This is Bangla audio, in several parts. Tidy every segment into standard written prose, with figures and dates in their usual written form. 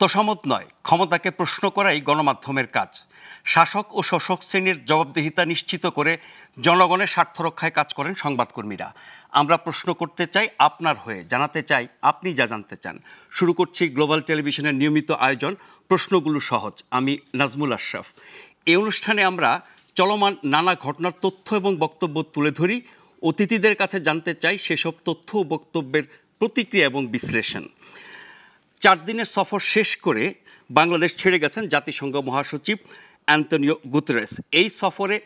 তোষামোদ নয়, ক্ষমতাকে প্রশ্ন করাই গণমাধ্যমের কাজ। শাসক ও শোষক শ্রেণীর জবাবদিহিতা নিশ্চিত করে জনগণের স্বার্থ রক্ষায় কাজ করেন সংবাদকর্মীরা। আমরা প্রশ্ন করতে চাই আপনার হয়ে, জানাতে চাই আপনি যা জানতে চান। শুরু করছি গ্লোবাল টেলিভিশনের নিয়মিত আয়োজন প্রশ্নগুলো সহজ। আমি নাজমুল আশরাফ। এই অনুষ্ঠানে আমরা চলমান নানা ঘটনার তথ্য এবং বক্তব্য তুলে ধরি। অতিথিদের কাছে জানতে চাই সেসব তথ্য ও বক্তব্যের প্রতিক্রিয়া এবং বিশ্লেষণ। 4 দিনের সফর শেষ করে বাংলাদেশ ছেড়ে গেছেন জাতিসংঘ মহাসচিব অ্যান্তনিও গুতেরেস। এই সফরে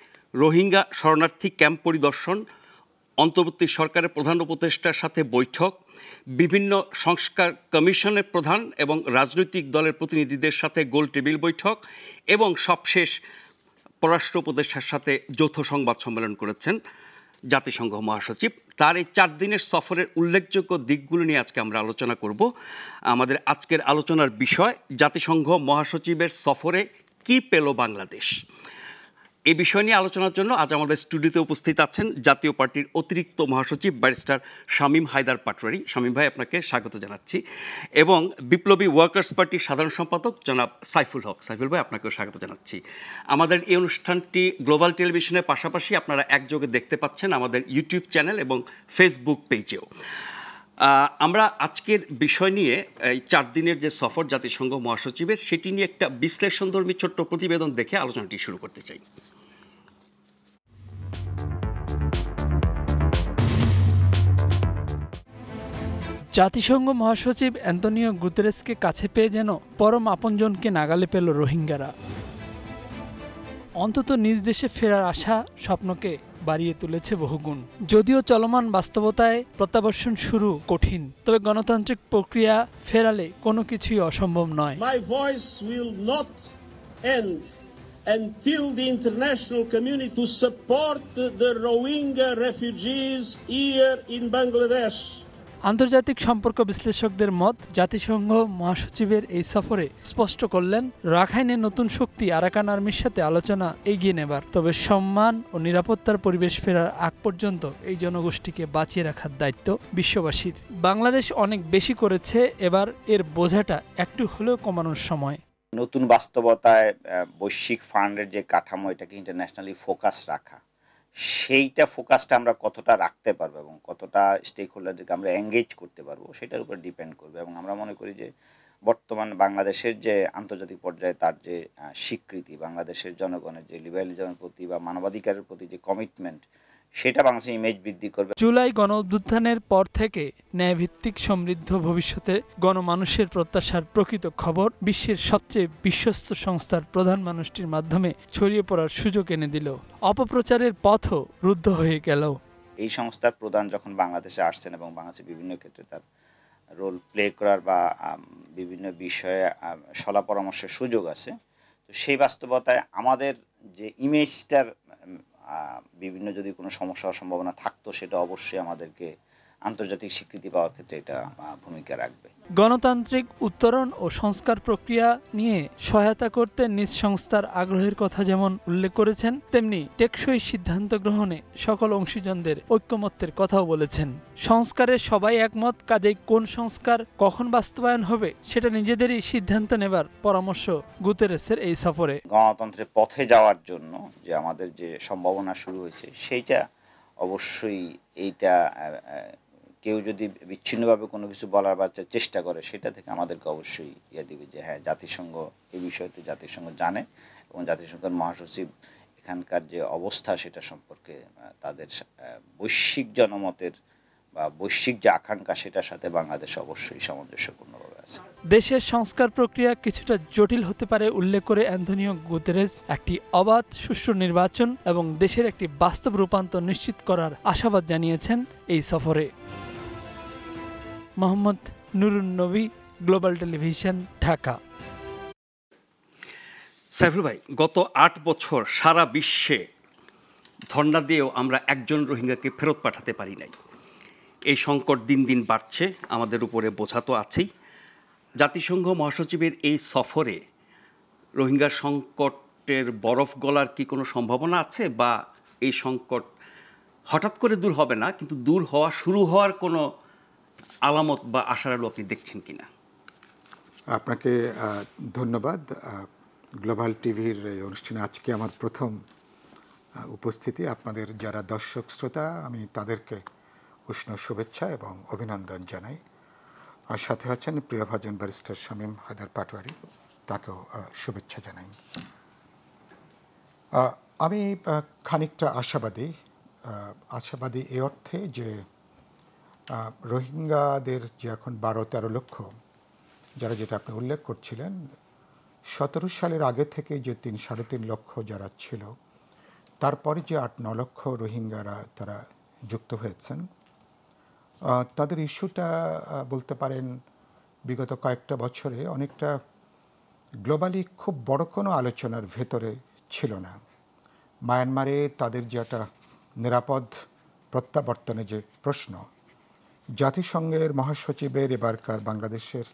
রোহিঙ্গা শরণার্থী ক্যাম্প পরিদর্শন, অন্তর্বর্তী সরকারের প্রধান উপদেষ্টার সাথে বৈঠক, বিভিন্ন সংস্কার কমিশনের প্রধান এবং রাজনৈতিক দলের প্রতিনিধিদের সাথে গোল টেবিল বৈঠক এবং সবশেষ পররাষ্ট্র উপদেষ্টার সাথে যৌথ সংবাদ সম্মেলন করেছেন জাতিসংঘ মহাসচিব। তার এই 4 দিনের সফরের উল্লেখযোগ্য দিকগুলো নিয়ে আজকে আমরা আলোচনা করব। আমাদের আজকের আলোচনার বিষয় জাতিসংঘ মহাসচিবের সফরে কি পেল বাংলাদেশ। এই বিষয় নিয়ে আলোচনার জন্য আজ আমাদের স্টুডিওতে উপস্থিত আছেন জাতীয় পার্টির অতিরিক্ত মহাসচিব ব্যারিস্টার শামীম হায়দার পাটোয়ারি। শামীম ভাই, আপনাকে স্বাগত জানাচ্ছি। এবং বিপ্লবী ওয়ার্কার্স পার্টির সাধারণ সম্পাদক জনাব সাইফুল হক। সাইফুল ভাই, আপনাকেও স্বাগত জানাচ্ছি। আমাদের এই অনুষ্ঠানটি গ্লোবাল টেলিভিশনের পাশাপাশি আপনারা একযোগে দেখতে পাচ্ছেন আমাদের ইউটিউব চ্যানেল এবং ফেসবুক পেজেও। আমরা আজকের বিষয় নিয়ে এই 4 দিনের যে সফর জাতিসংঘ মহাসচিবের, সেটি নিয়ে একটা বিশ্লেষণধর্মী ছোট্ট প্রতিবেদন দেখে আলোচনাটি শুরু করতে চাই। জাতিসংঘ মহাসচিব অ্যান্তনিও গুতেরেসকে কাছে পেয়ে যেন পরম আপনজনকে নাগালে পেল রোহিঙ্গারা। অন্তত নিজ দেশে ফেরার আশা স্বপ্নকে বাড়িয়ে তুলেছে বহুগুণ। যদিও চলমান বাস্তবতায় প্রত্যাবর্ষণ শুরু কঠিন, তবে গণতান্ত্রিক প্রক্রিয়া ফেরালে কোনো কিছুই অসম্ভব নয়। My voice will not end until the international community to support the Rohingya refugees here in Bangladesh. আন্তর্জাতিক সম্পর্ক বিশ্লেষকদের মত, জাতিসংঘ মহাসচিবের এই সফরে স্পষ্ট করলেন রাখাইনে নতুন শক্তি আরাকান আর্মির সাথে আলোচনা এগিয়ে নেবার, তবে সম্মান ও নিরাপত্তার পরিবেশ ফেরার আগ পর্যন্ত এই জনগোষ্ঠীকে বাঁচিয়ে রাখার দায়িত্ব বিশ্ববাসীর। বাংলাদেশ অনেক বেশি করেছে, এবার এর বোঝাটা একটু হলেও কমানোর সময়। নতুন বাস্তবতায় বৈশ্বিক ফান্ডের যে কাঠামো, এটাকে ইন্টারন্যাশনালি ফোকাস রাখা, সেইটা ফোকাসটা আমরা কতটা রাখতে পারবো এবং কতটা স্টেক হোল্ডারদেরকে আমরা এঙ্গেজ করতে পারবো সেটার উপর ডিপেন্ড করবে। এবং আমরা মনে করি যে বর্তমান বাংলাদেশের যে আন্তর্জাতিক পর্যায়ে তার যে স্বীকৃতি, বাংলাদেশের জনগণের যে লিবারালিজমের প্রতি বা মানবাধিকারের প্রতি যে কমিটমেন্ট, সেটা বাংলাদেশের ইমেজ বৃদ্ধি করবে। জুলাই গণ অভ্যুত্থানের পর থেকে ন্যায়ভিত্তিক সমৃদ্ধ ভবিষ্যতে গণমানুষের প্রত্যাশার প্রকৃত খবর বিশ্বের সবচেয়ে বিশ্বস্ত সংস্থার প্রধান মানুষটির মাধ্যমে ছড়িয়ে পড়ার সুযোগ এনে দিল। অপপ্রচারের পথও রুদ্ধ হয়ে গেল। এই সংস্থার প্রধান যখন বাংলাদেশে আসছেন এবং বাংলাদেশের বিভিন্ন ক্ষেত্রে তার রোল প্লে করার বা বিভিন্ন বিষয়ে সলা পরামর্শের সুযোগ আছে, তো সেই বাস্তবতায় আমাদের যে ইমেজটার বিভিন্ন যদি কোনো সমস্যার সম্ভাবনা থাকতো, সেটা অবশ্যই আমাদেরকে আন্তর্জাতিক স্বীকৃতি পাওয়ার ক্ষেত্রে এটা ভূমিকা রাখবে। গণতান্ত্রিক উত্তরণ ও সংস্কার প্রক্রিয়া নিয়ে সহায়তা করতে নিজ সংস্থার আগ্রহের কথা যেমন উল্লেখ করেছেন, তেমনি টেকসই সিদ্ধান্ত গ্রহণে সকল অংশীজনদের ঐক্যমত্যের কথাও বলেছেন। সংস্কারে সবাই একমত, কাজেই কোন সংস্কার কখন বাস্তবায়ন হবে সেটা নিজেদেরই সিদ্ধান্ত নেবার পরামর্শ গুতেরেসের এই সফরে। গণতন্ত্রের পথে যাওয়ার জন্য যে আমাদের যে সম্ভাবনা শুরু হয়েছে, সেইটা অবশ্যই এইটা কেউ যদি বিচ্ছিন্নভাবে কোনো কিছু বলার বা চেষ্টা করে, সেটা থেকে আমাদেরকে অবশ্যই দিবে যে হ্যাঁ, জাতিসংঘ এই বিষয়তে জাতিসংঘ জানে এবং জাতিসংঘের মহাসচিব এখানকার যে অবস্থা সেটা সম্পর্কে তাদের বৈশ্বিক জনমতের বা বৈশ্বিক যে আকাঙ্ক্ষা, সেটার সাথে বাংলাদেশ অবশ্যই সামঞ্জস্যপূর্ণভাবে আছে। দেশের সংস্কার প্রক্রিয়া কিছুটা জটিল হতে পারে উল্লেখ করে অ্যান্তনিও গুতেরেস একটি অবাধ সুষ্ঠু নির্বাচন এবং দেশের একটি বাস্তব রূপান্তর নিশ্চিত করার আশাবাদ জানিয়েছেন এই সফরে। মোহাম্মদ নুরুন নবী, গ্লোবাল টেলিভিশন, ঢাকা। সাইফুল ভাই, গত 8 বছর সারা বিশ্বে ধর্ণা দিয়েও আমরা একজন রোহিঙ্গাকে ফেরত পাঠাতে পারি নাই। এই সংকট দিন দিন বাড়ছে, আমাদের উপরে বোঝা তো আছেই। জাতিসংঘ মহাসচিবের এই সফরে রোহিঙ্গা সংকটের বরফ গলার কি কোনো সম্ভাবনা আছে, বা এই সংকট হঠাৎ করে দূর হবে না, কিন্তু দূর হওয়া শুরু হওয়ার কোনো আলামত বা আশার আলো আপনি দেখছেন কিনা? আপনাকে ধন্যবাদ। গ্লোবাল টিভির এই অনুষ্ঠানে আজকে আমার প্রথম উপস্থিতি। আপনাদের যারা দর্শক শ্রোতা, আমি তাদেরকে উষ্ণ শুভেচ্ছা এবং অভিনন্দন জানাই। আর সাথে আছেন প্রিয়ভাজন ব্যারিস্টার শামীম হায়দার পাটোয়ারি, তাকেও শুভেচ্ছা জানাই। আমি খানিকটা আশাবাদী এই অর্থে যে রোহিঙ্গাদের যে এখন 12-13 লক্ষ, যারা, যেটা আপনি উল্লেখ করছিলেন, 17 সালের আগে থেকে যে 3-3.5 লক্ষ যারা ছিল, তারপরে যে 8-9 লক্ষ রোহিঙ্গারা তারা যুক্ত হয়েছেন, তাদের ইস্যুটা বলতে পারেন বিগত কয়েকটা বছরে অনেকটা গ্লোবালি খুব বড় কোনো আলোচনার ভেতরে ছিল না। মায়ানমারে তাদের যে একটা নিরাপদ প্রত্যাবর্তনের যে প্রশ্ন, জাতিসংঘের মহাসচিবের এবারকার বাংলাদেশের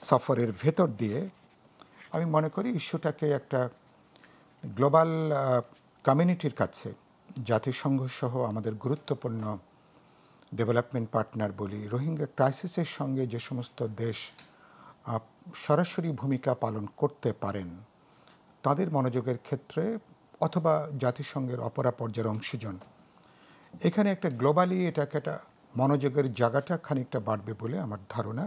সফরের ভেতর দিয়ে আমি মনে করি ইস্যুটাকে একটা গ্লোবাল কমিউনিটির কাছে, জাতিসংঘ সহ আমাদের গুরুত্বপূর্ণ ডেভেলপমেন্ট পার্টনার বলি, রোহিঙ্গা ক্রাইসিসের সঙ্গে যে সমস্ত দেশ সরাসরি ভূমিকা পালন করতে পারেন, তাদের মনোযোগের ক্ষেত্রে অথবা জাতিসংঘের অপরা পর্যায়ের অংশীজন, এখানে একটা গ্লোবালি এটাকে একটা মনোযোগের জায়গাটা খানিকটা বাড়বে বলে আমার ধারণা।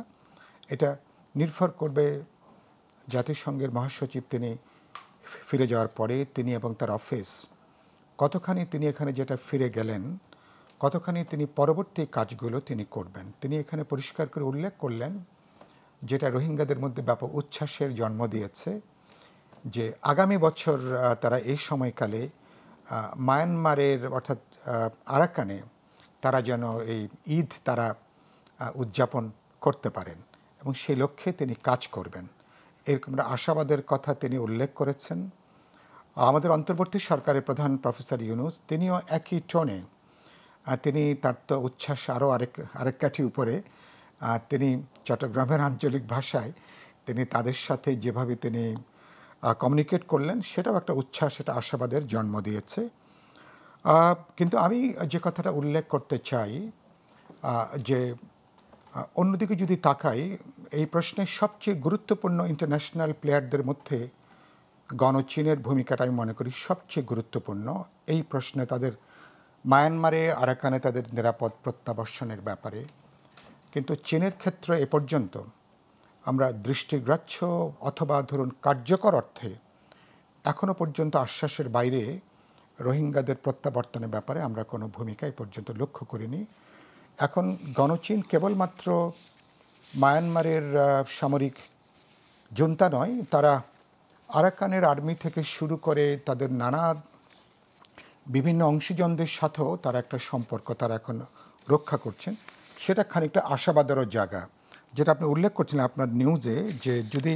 এটা নির্ভর করবে জাতিসংঘের মহাসচিব তিনি ফিরে যাওয়ার পরে তিনি এবং তার অফিস কতখানি তিনি এখানে যেটা ফিরে গেলেন, কতখানি তিনি পরবর্তী কাজগুলো তিনি করবেন। তিনি এখানে পরিষ্কার করে উল্লেখ করলেন, যেটা রোহিঙ্গাদের মধ্যে ব্যাপক উচ্ছ্বাসের জন্ম দিয়েছে, যে আগামী বছর তারা এই সময়কালে মায়ানমারের অর্থাৎ আরাকানে তারা যেন এই ঈদ তারা উদযাপন করতে পারেন এবং সেই লক্ষ্যে তিনি কাজ করবেন, এরকম আশাবাদের কথা তিনি উল্লেখ করেছেন। আমাদের অন্তর্বর্তী সরকারের প্রধান প্রফেসর ইউনূস, তিনিও একই টোনে, তিনি তার তো উচ্ছ্বাস আরও আরেক কাঠি উপরে, তিনি চট্টগ্রামের আঞ্চলিক ভাষায় তিনি তাদের সাথে যেভাবে তিনি কমিউনিকেট করলেন, সেটাও একটা উচ্ছ্বাস, এটা আশাবাদের জন্ম দিয়েছে। কিন্তু আমি যে কথাটা উল্লেখ করতে চাই, যে অন্যদিকে যদি তাকাই, এই প্রশ্নের সবচেয়ে গুরুত্বপূর্ণ ইন্টারন্যাশনাল প্লেয়ারদের মধ্যে গণচীনের ভূমিকাটা আমি মনে করি সবচেয়ে গুরুত্বপূর্ণ এই প্রশ্নে, তাদের মায়ানমারে আরাকানে তাদের নিরাপদ প্রত্যাবর্তনের ব্যাপারে। কিন্তু চীনের ক্ষেত্রে এ পর্যন্ত আমরা দৃষ্টিগ্রাহ্য অথবা ধরুন কার্যকর অর্থে এখনও পর্যন্ত আশ্বাসের বাইরে রোহিঙ্গাদের প্রত্যাবর্তনের ব্যাপারে আমরা কোনো ভূমিকা এ পর্যন্ত লক্ষ্য করিনি। এখন গণচীন কেবলমাত্র মায়ানমারের সামরিক জুন্তা নয়, তারা আরাকানের আর্মি থেকে শুরু করে তাদের নানা বিভিন্ন অংশীজনদের সাথেও তারা একটা সম্পর্ক তারা এখন রক্ষা করছেন, সেটা খানিকটা আশাবাদেরও জায়গা। যেটা আপনি উল্লেখ করছিলেন আপনার নিউজে, যে যদি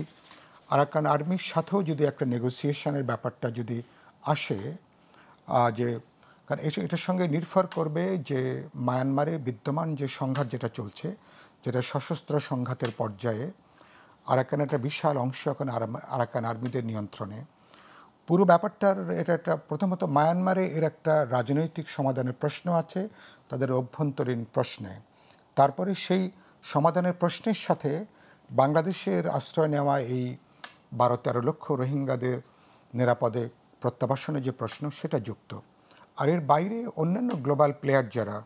আরাকান আর্মির সাথেও যদি একটা নেগোসিয়েশনের ব্যাপারটা যদি আসে, যে কারণ এটার সঙ্গে নির্ভর করবে যে মায়ানমারে বিদ্যমান যে সংঘাত যেটা চলছে, যেটা সশস্ত্র সংঘাতের পর্যায়ে, আরাকান একটা বিশাল অংশ এখন আরাকান আর্মিদের নিয়ন্ত্রণে। পুরো ব্যাপারটার এটা একটা প্রথমত মায়ানমারে এর একটা রাজনৈতিক সমাধানের প্রশ্ন আছে, তাদের অভ্যন্তরীণ প্রশ্নে। তারপরে সেই সমাধানের প্রশ্নের সাথে বাংলাদেশের আশ্রয় নেওয়া এই 12-13 লক্ষ রোহিঙ্গাদের নিরাপদে প্রত্যাবাসনের যে প্রশ্ন, সেটা যুক্ত। আর এর বাইরে অন্যান্য গ্লোবাল প্লেয়ার যারা,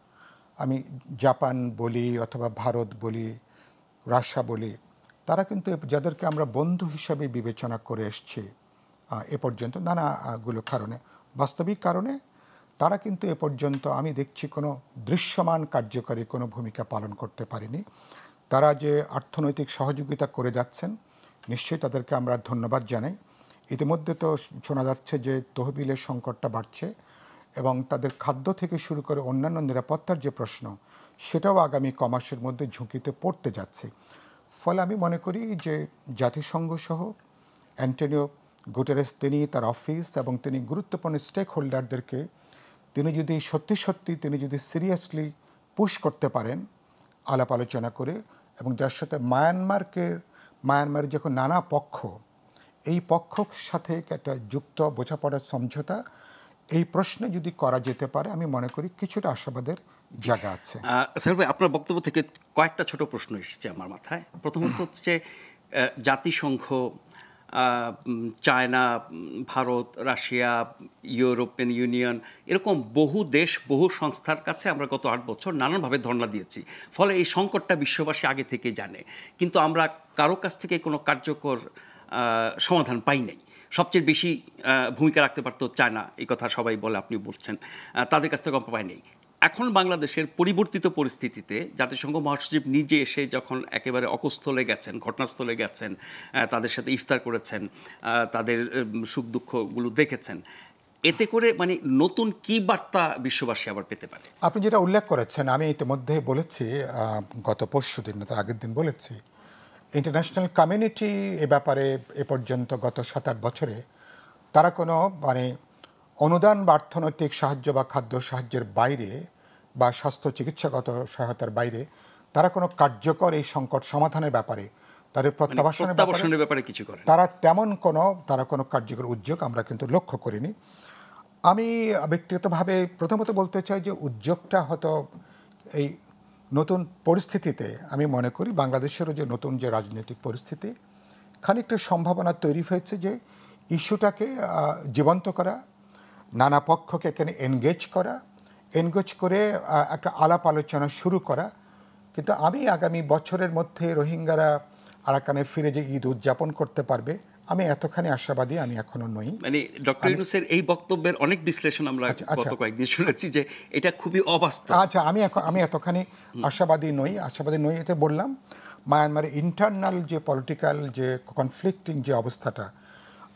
আমি জাপান বলি অথবা ভারত বলি, রাশিয়া বলি, তারা কিন্তু যাদেরকে আমরা বন্ধু হিসাবে বিবেচনা করে এসছি এ পর্যন্ত নানাগুলো কারণে, বাস্তবিক কারণে, তারা কিন্তু এ পর্যন্ত আমি দেখছি কোনো দৃশ্যমান কার্যকরী কোনো ভূমিকা পালন করতে পারেনি। তারা যে অর্থনৈতিক সহযোগিতা করে যাচ্ছেন, নিশ্চয়ই তাদেরকে আমরা ধন্যবাদ জানাই। ইতিমধ্যে তো শোনা যাচ্ছে যে তহবিলের সংকটটা বাড়ছে এবং তাদের খাদ্য থেকে শুরু করে অন্যান্য নিরাপত্তার যে প্রশ্ন, সেটাও আগামী কমাসের মধ্যে ঝুঁকিতে পড়তে যাচ্ছে। ফলে আমি মনে করি যে জাতিসংঘ সহ অ্যান্টোনিও গুটেরেস, তিনি তার অফিস এবং তিনি গুরুত্বপূর্ণ স্টেক হোল্ডারদেরকে তিনি যদি সত্যি তিনি যদি সিরিয়াসলি পুশ করতে পারেন আলাপ আলোচনা করে, এবং যার সাথে মায়ানমারের যখন নানা পক্ষ, এই পক্ষর সাথে একটা যুক্ত বোঝাপড়ার সমঝোতা এই প্রশ্নে যদি করা যেতে পারে, আমি মনে করি কিছুটা আশাবাদের জায়গা আছে। স্যার ভাই, আপনার বক্তব্য থেকে কয়েকটা ছোট প্রশ্ন এসেছে আমার মাথায়। প্রথমত হচ্ছে জাতিসংঘ, China, Bharat, Russia, European union, এরকম বহু দেশ, বহু সংস্থার কাছে আমরা গত 8 বছর নানানভাবে ধর্ণা দিয়েছি। ফলে এই সংকটটা বিশ্ববাসী আগে থেকে জানে, কিন্তু আমরা কারো কাছ থেকে কোনো কার্যকর সমাধান পাই নাই। সবচেয়ে বেশি ভূমিকা রাখতে পারতো চায়না, এই কথা সবাই বলে, আপনি বলছেন, তাদের কাছ থেকে আমরা পাই নাই। এখন বাংলাদেশের পরিবর্তিত পরিস্থিতিতে জাতিসংঘ মহাসচিব নিজে এসে যখন একেবারে অকস্থলে গেছেন, ঘটনাস্থলে গেছেন, তাদের সাথে ইফতার করেছেন, তাদের সুখ দুঃখগুলো দেখেছেন, এতে করে মানে নতুন কি বার্তা বিশ্ববাসী আবার পেতে পারে? আপনি যেটা উল্লেখ করেছেন, আমি ইতিমধ্যে বলেছি, গত পরশু দিন, তার আগের দিন বলেছি, ইন্টারন্যাশনাল কমিউনিটি এ ব্যাপারে এ পর্যন্ত গত 7-8 বছরে তারা কোনো মানে অনুদান বা অর্থনৈতিক সাহায্য বা খাদ্য সাহায্যের বাইরে বা স্বাস্থ্য চিকিৎসাগত সহায়তার বাইরে তারা কোনো কার্যকর এই সংকট সমাধানের ব্যাপারে, তাদের প্রত্যাবাসনের ব্যাপারে কিছু করে তারা তারা কোনো কার্যকর উদ্যোগ আমরা কিন্তু লক্ষ্য করিনি। আমি ব্যক্তিগতভাবে প্রথমত বলতে চাই যে উদ্যোগটা হয়তো এই নতুন পরিস্থিতিতে, আমি মনে করি বাংলাদেশেরও যে নতুন যে রাজনৈতিক পরিস্থিতি, খানিকটা সম্ভাবনা তৈরি হয়েছে যে ইস্যুটাকে জীবন্ত করা, নানা পক্ষকে এখানে এনগেজ করে একটা আলাপ আলোচনা শুরু করা। কিন্তু আমি আগামী বছরের মধ্যে রোহিঙ্গারা আরাকানে ফিরে যে ঈদ উদযাপন করতে পারবে, আমি এতখানি আশাবাদী আমি এখনো নই। মানে ডক্টর ইউনূসের এই বক্তব্যের অনেক বিশ্লেষণ আমরা গত কয়েকদিন শুনেছি যে এটা খুবই অবাস্তব। আচ্ছা, আমি এতখানি আশাবাদী নই এটা বললাম। মায়ানমারের ইন্টারনাল যে পলিটিক্যাল যে কনফ্লিক্টিং যে অবস্থাটা,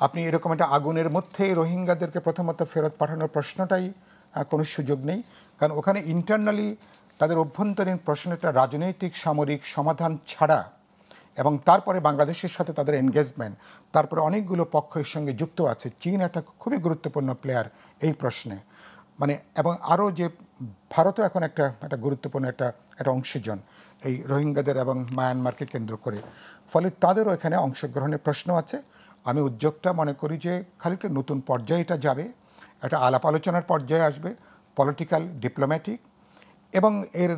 আপনি এরকম একটা আগুনের মধ্যে রোহিঙ্গাদেরকে প্রথমত ফেরত পাঠানোর প্রশ্নটাই কোনো সুযোগ নেই, কারণ ওখানে ইন্টারনালি তাদের অভ্যন্তরীণ প্রশ্নটা রাজনৈতিক সামরিক সমাধান ছাড়া, এবং তারপরে বাংলাদেশের সাথে তাদের এনগেজমেন্ট, তারপরে অনেকগুলো পক্ষের সঙ্গে যুক্ত আছে। চীন একটা খুবই গুরুত্বপূর্ণ প্লেয়ার এই প্রশ্নে, মানে, এবং আরও যে ভারতও এখন একটা গুরুত্বপূর্ণ একটা অংশীজন এই রোহিঙ্গাদের এবং মায়ানমারকে কেন্দ্র করে, ফলে তাদেরও এখানে অংশগ্রহণের প্রশ্ন আছে। আমি উদ্যোগটা মনে করি যে খানিকটা নতুন পর্যায়ে এটা যাবে, একটা আলাপ আলোচনার পর্যায়ে আসবে, পলিটিক্যাল ডিপ্লোম্যাটিক, এবং এর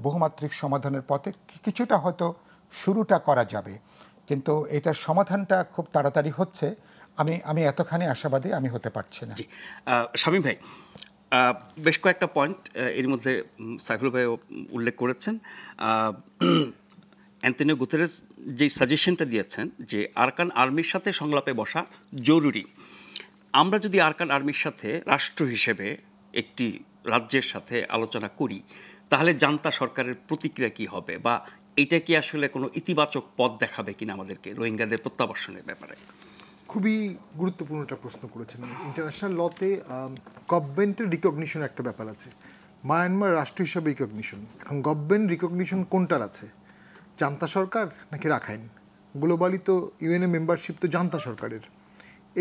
বহুমাত্রিক সমাধানের পথে কিছুটা হয়তো শুরুটা করা যাবে, কিন্তু এটার সমাধানটা খুব তাড়াতাড়ি হচ্ছে আমি এতখানি আশাবাদী আমি হতে পারছি না। শামীম ভাই, বেশ কয়েকটা পয়েন্ট এর মধ্যে সাইফুল ভাই উল্লেখ করেছেন। অ্যান্টনিও গুতেরেস যে সাজেশনটা দিয়েছেন যে আরাকান আর্মির সাথে সংলাপে বসা জরুরি। আমরা যদি আরাকান আর্মির সাথে রাষ্ট্র হিসেবে একটি রাজ্যের সাথে আলোচনা করি, তাহলে জান্তা সরকারের প্রতিক্রিয়া কি হবে, বা এটা কি আসলে কোনো ইতিবাচক পথ দেখাবে কিনা আমাদেরকে রোহিঙ্গাদের প্রত্যাবাসনের ব্যাপারে? খুবই গুরুত্বপূর্ণ একটা প্রশ্ন করেছেন। ইন্টারন্যাশনাল লতে গভর্নমেন্টের রিকগনিশন একটা ব্যাপার আছে, মায়ানমার রাষ্ট্র হিসাবে রিকগনিশন। এখন গভর্নমেন্ট রিকগনিশন কোনটার আছে, জান্তা সরকার নাকি রাখাইন? গ্লোবালি তো ইউএনএ মেম্বারশিপ তো জান্তা সরকারের।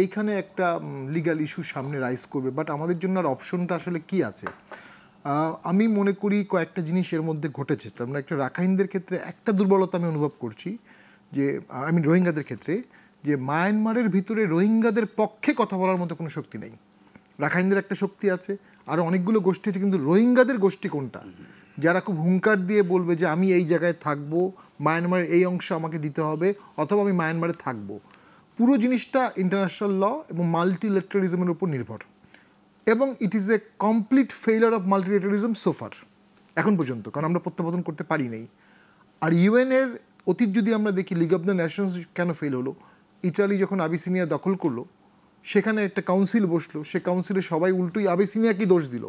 এইখানে একটা লিগ্যাল ইস্যু সামনে রাইজ করবে, বাট আমাদের জন্য আর অপশনটা আসলে কি আছে? আমি মনে করি কয়েকটা জিনিস এর মধ্যে ঘটেছে। আমরা একটা রাখাইনদের ক্ষেত্রে একটা দুর্বলতা আমি অনুভব করছি, যে রোহিঙ্গাদের ক্ষেত্রে, যে মায়ানমারের ভিতরে রোহিঙ্গাদের পক্ষে কথা বলার মতো কোনো শক্তি নেই। রাখাইনদের একটা শক্তি আছে, আরও অনেকগুলো গোষ্ঠী আছে, কিন্তু রোহিঙ্গাদের গোষ্ঠী কোনটা, যারা খুব হুঙ্কার দিয়ে বলবে যে আমি এই জায়গায় থাকবো, মায়ানমারের এই অংশ আমাকে দিতে হবে, অথবা আমি মায়ানমারে থাকবো। পুরো জিনিসটা ইন্টারন্যাশনাল ল এবং মাল্টিল্যাটারালিজমের উপর নির্ভর, এবং it is a complete failure of মাল্টিল্যাটারালিজম সোফার এখন পর্যন্ত, কারণ আমরা প্রত্যাবর্তন করতে পারি নাই। আর ইউএনের অতীত যদি আমরা দেখি, লিগ অফ দ্য নেশনস কেন ফেল হলো? ইটালি যখন আবিসিনিয়া দখল করলো, সেখানে একটা কাউন্সিল বসলো, সে কাউন্সিলে সবাই উল্টোই আবিসিনিয়াকে দোষ দিল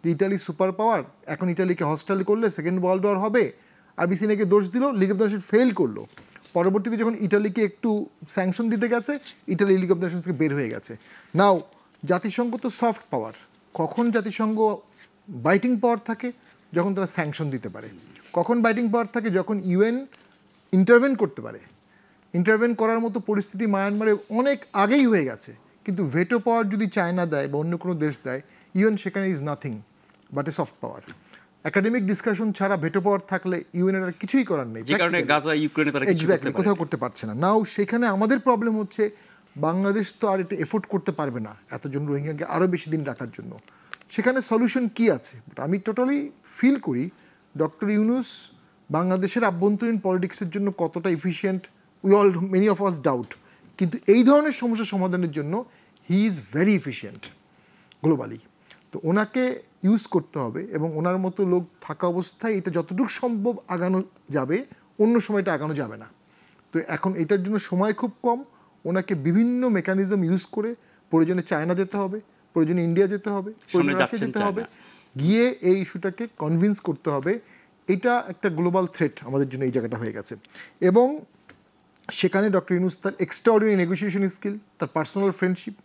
যে ইটালি সুপার পাওয়ার, এখন ইটালিকে হস্টাইল করলে সেকেন্ড ওয়ার্ল্ড ওয়ার হবে। আবিসিনিয়াকে দোষ দিল, league of the nation fail করলো। পরবর্তীতে যখন ইটালিকে একটু স্যাংশন দিতে গেছে, Italy league of the Nations থেকে বের হয়ে গেছে। নাও জাতিসংঘ তো সফট পাওয়ার, কখন জাতিসংঘ বাইটিং পাওয়ার থাকে? যখন তারা স্যাংশন দিতে পারে। কখন বাইটিং পাওয়ার থাকে? যখন ইউএন ইন্টারভেন করতে পারে। ইন্টারভেন করার মতো পরিস্থিতি মায়ানমারে অনেক আগেই হয়ে গেছে, কিন্তু ভেটো পাওয়ার যদি চায়না দেয় বা অন্য কোনো দেশ দেয়, ইউএন সেখানে is nothing but a soft power. Academic discussion ছাড়া ভেটো পাওয়ার থাকলে ইউএনের আর কিছুই করার নেই, এক্স্যাক্টলি কোথাও করতে পারছে না। নাও সেখানে আমাদের প্রবলেম হচ্ছে, বাংলাদেশ তো আর এটা এফোর্ড করতে পারবে না এতজন রোহিঙ্গাকে আরও বেশি দিন রাখার জন্য। সেখানে সলিউশন কি আছে? আমি টোটালি ফিল করি ডক্টর ইউনূস বাংলাদেশের আভ্যন্তরীণ পলিটিক্সের জন্য কতটা efficient many of us doubt, কিন্তু এই ধরনের সমস্যা সমাধানের জন্য he is very efficient globally. তো ওনাকে ইউজ করতে হবে এবং ওনার মতো লোক থাকা অবস্থায় এটা যতটুকু সম্ভব আগানো যাবে, অন্য সময়টা আগানো যাবে না। তো এখন এটার জন্য সময় খুব কম, ওনাকে বিভিন্ন মেকানিজম ইউজ করে প্রয়োজনে চায়না যেতে হবে, প্রয়োজনে ইন্ডিয়া যেতে হবে, প্রয়োজনে রাশিয়া যেতে হবে, গিয়ে এই ইস্যুটাকে কনভিন্স করতে হবে। এটা একটা গ্লোবাল থ্রেট আমাদের জন্য এই জায়গাটা হয়ে গেছে। এবং সেখানে ডক্টর ইউনূস তার এক্সট্রাঅর্ডিনারি নেগোসিয়েশন স্কিল, তার পার্সোনাল ফ্রেন্ডশিপ,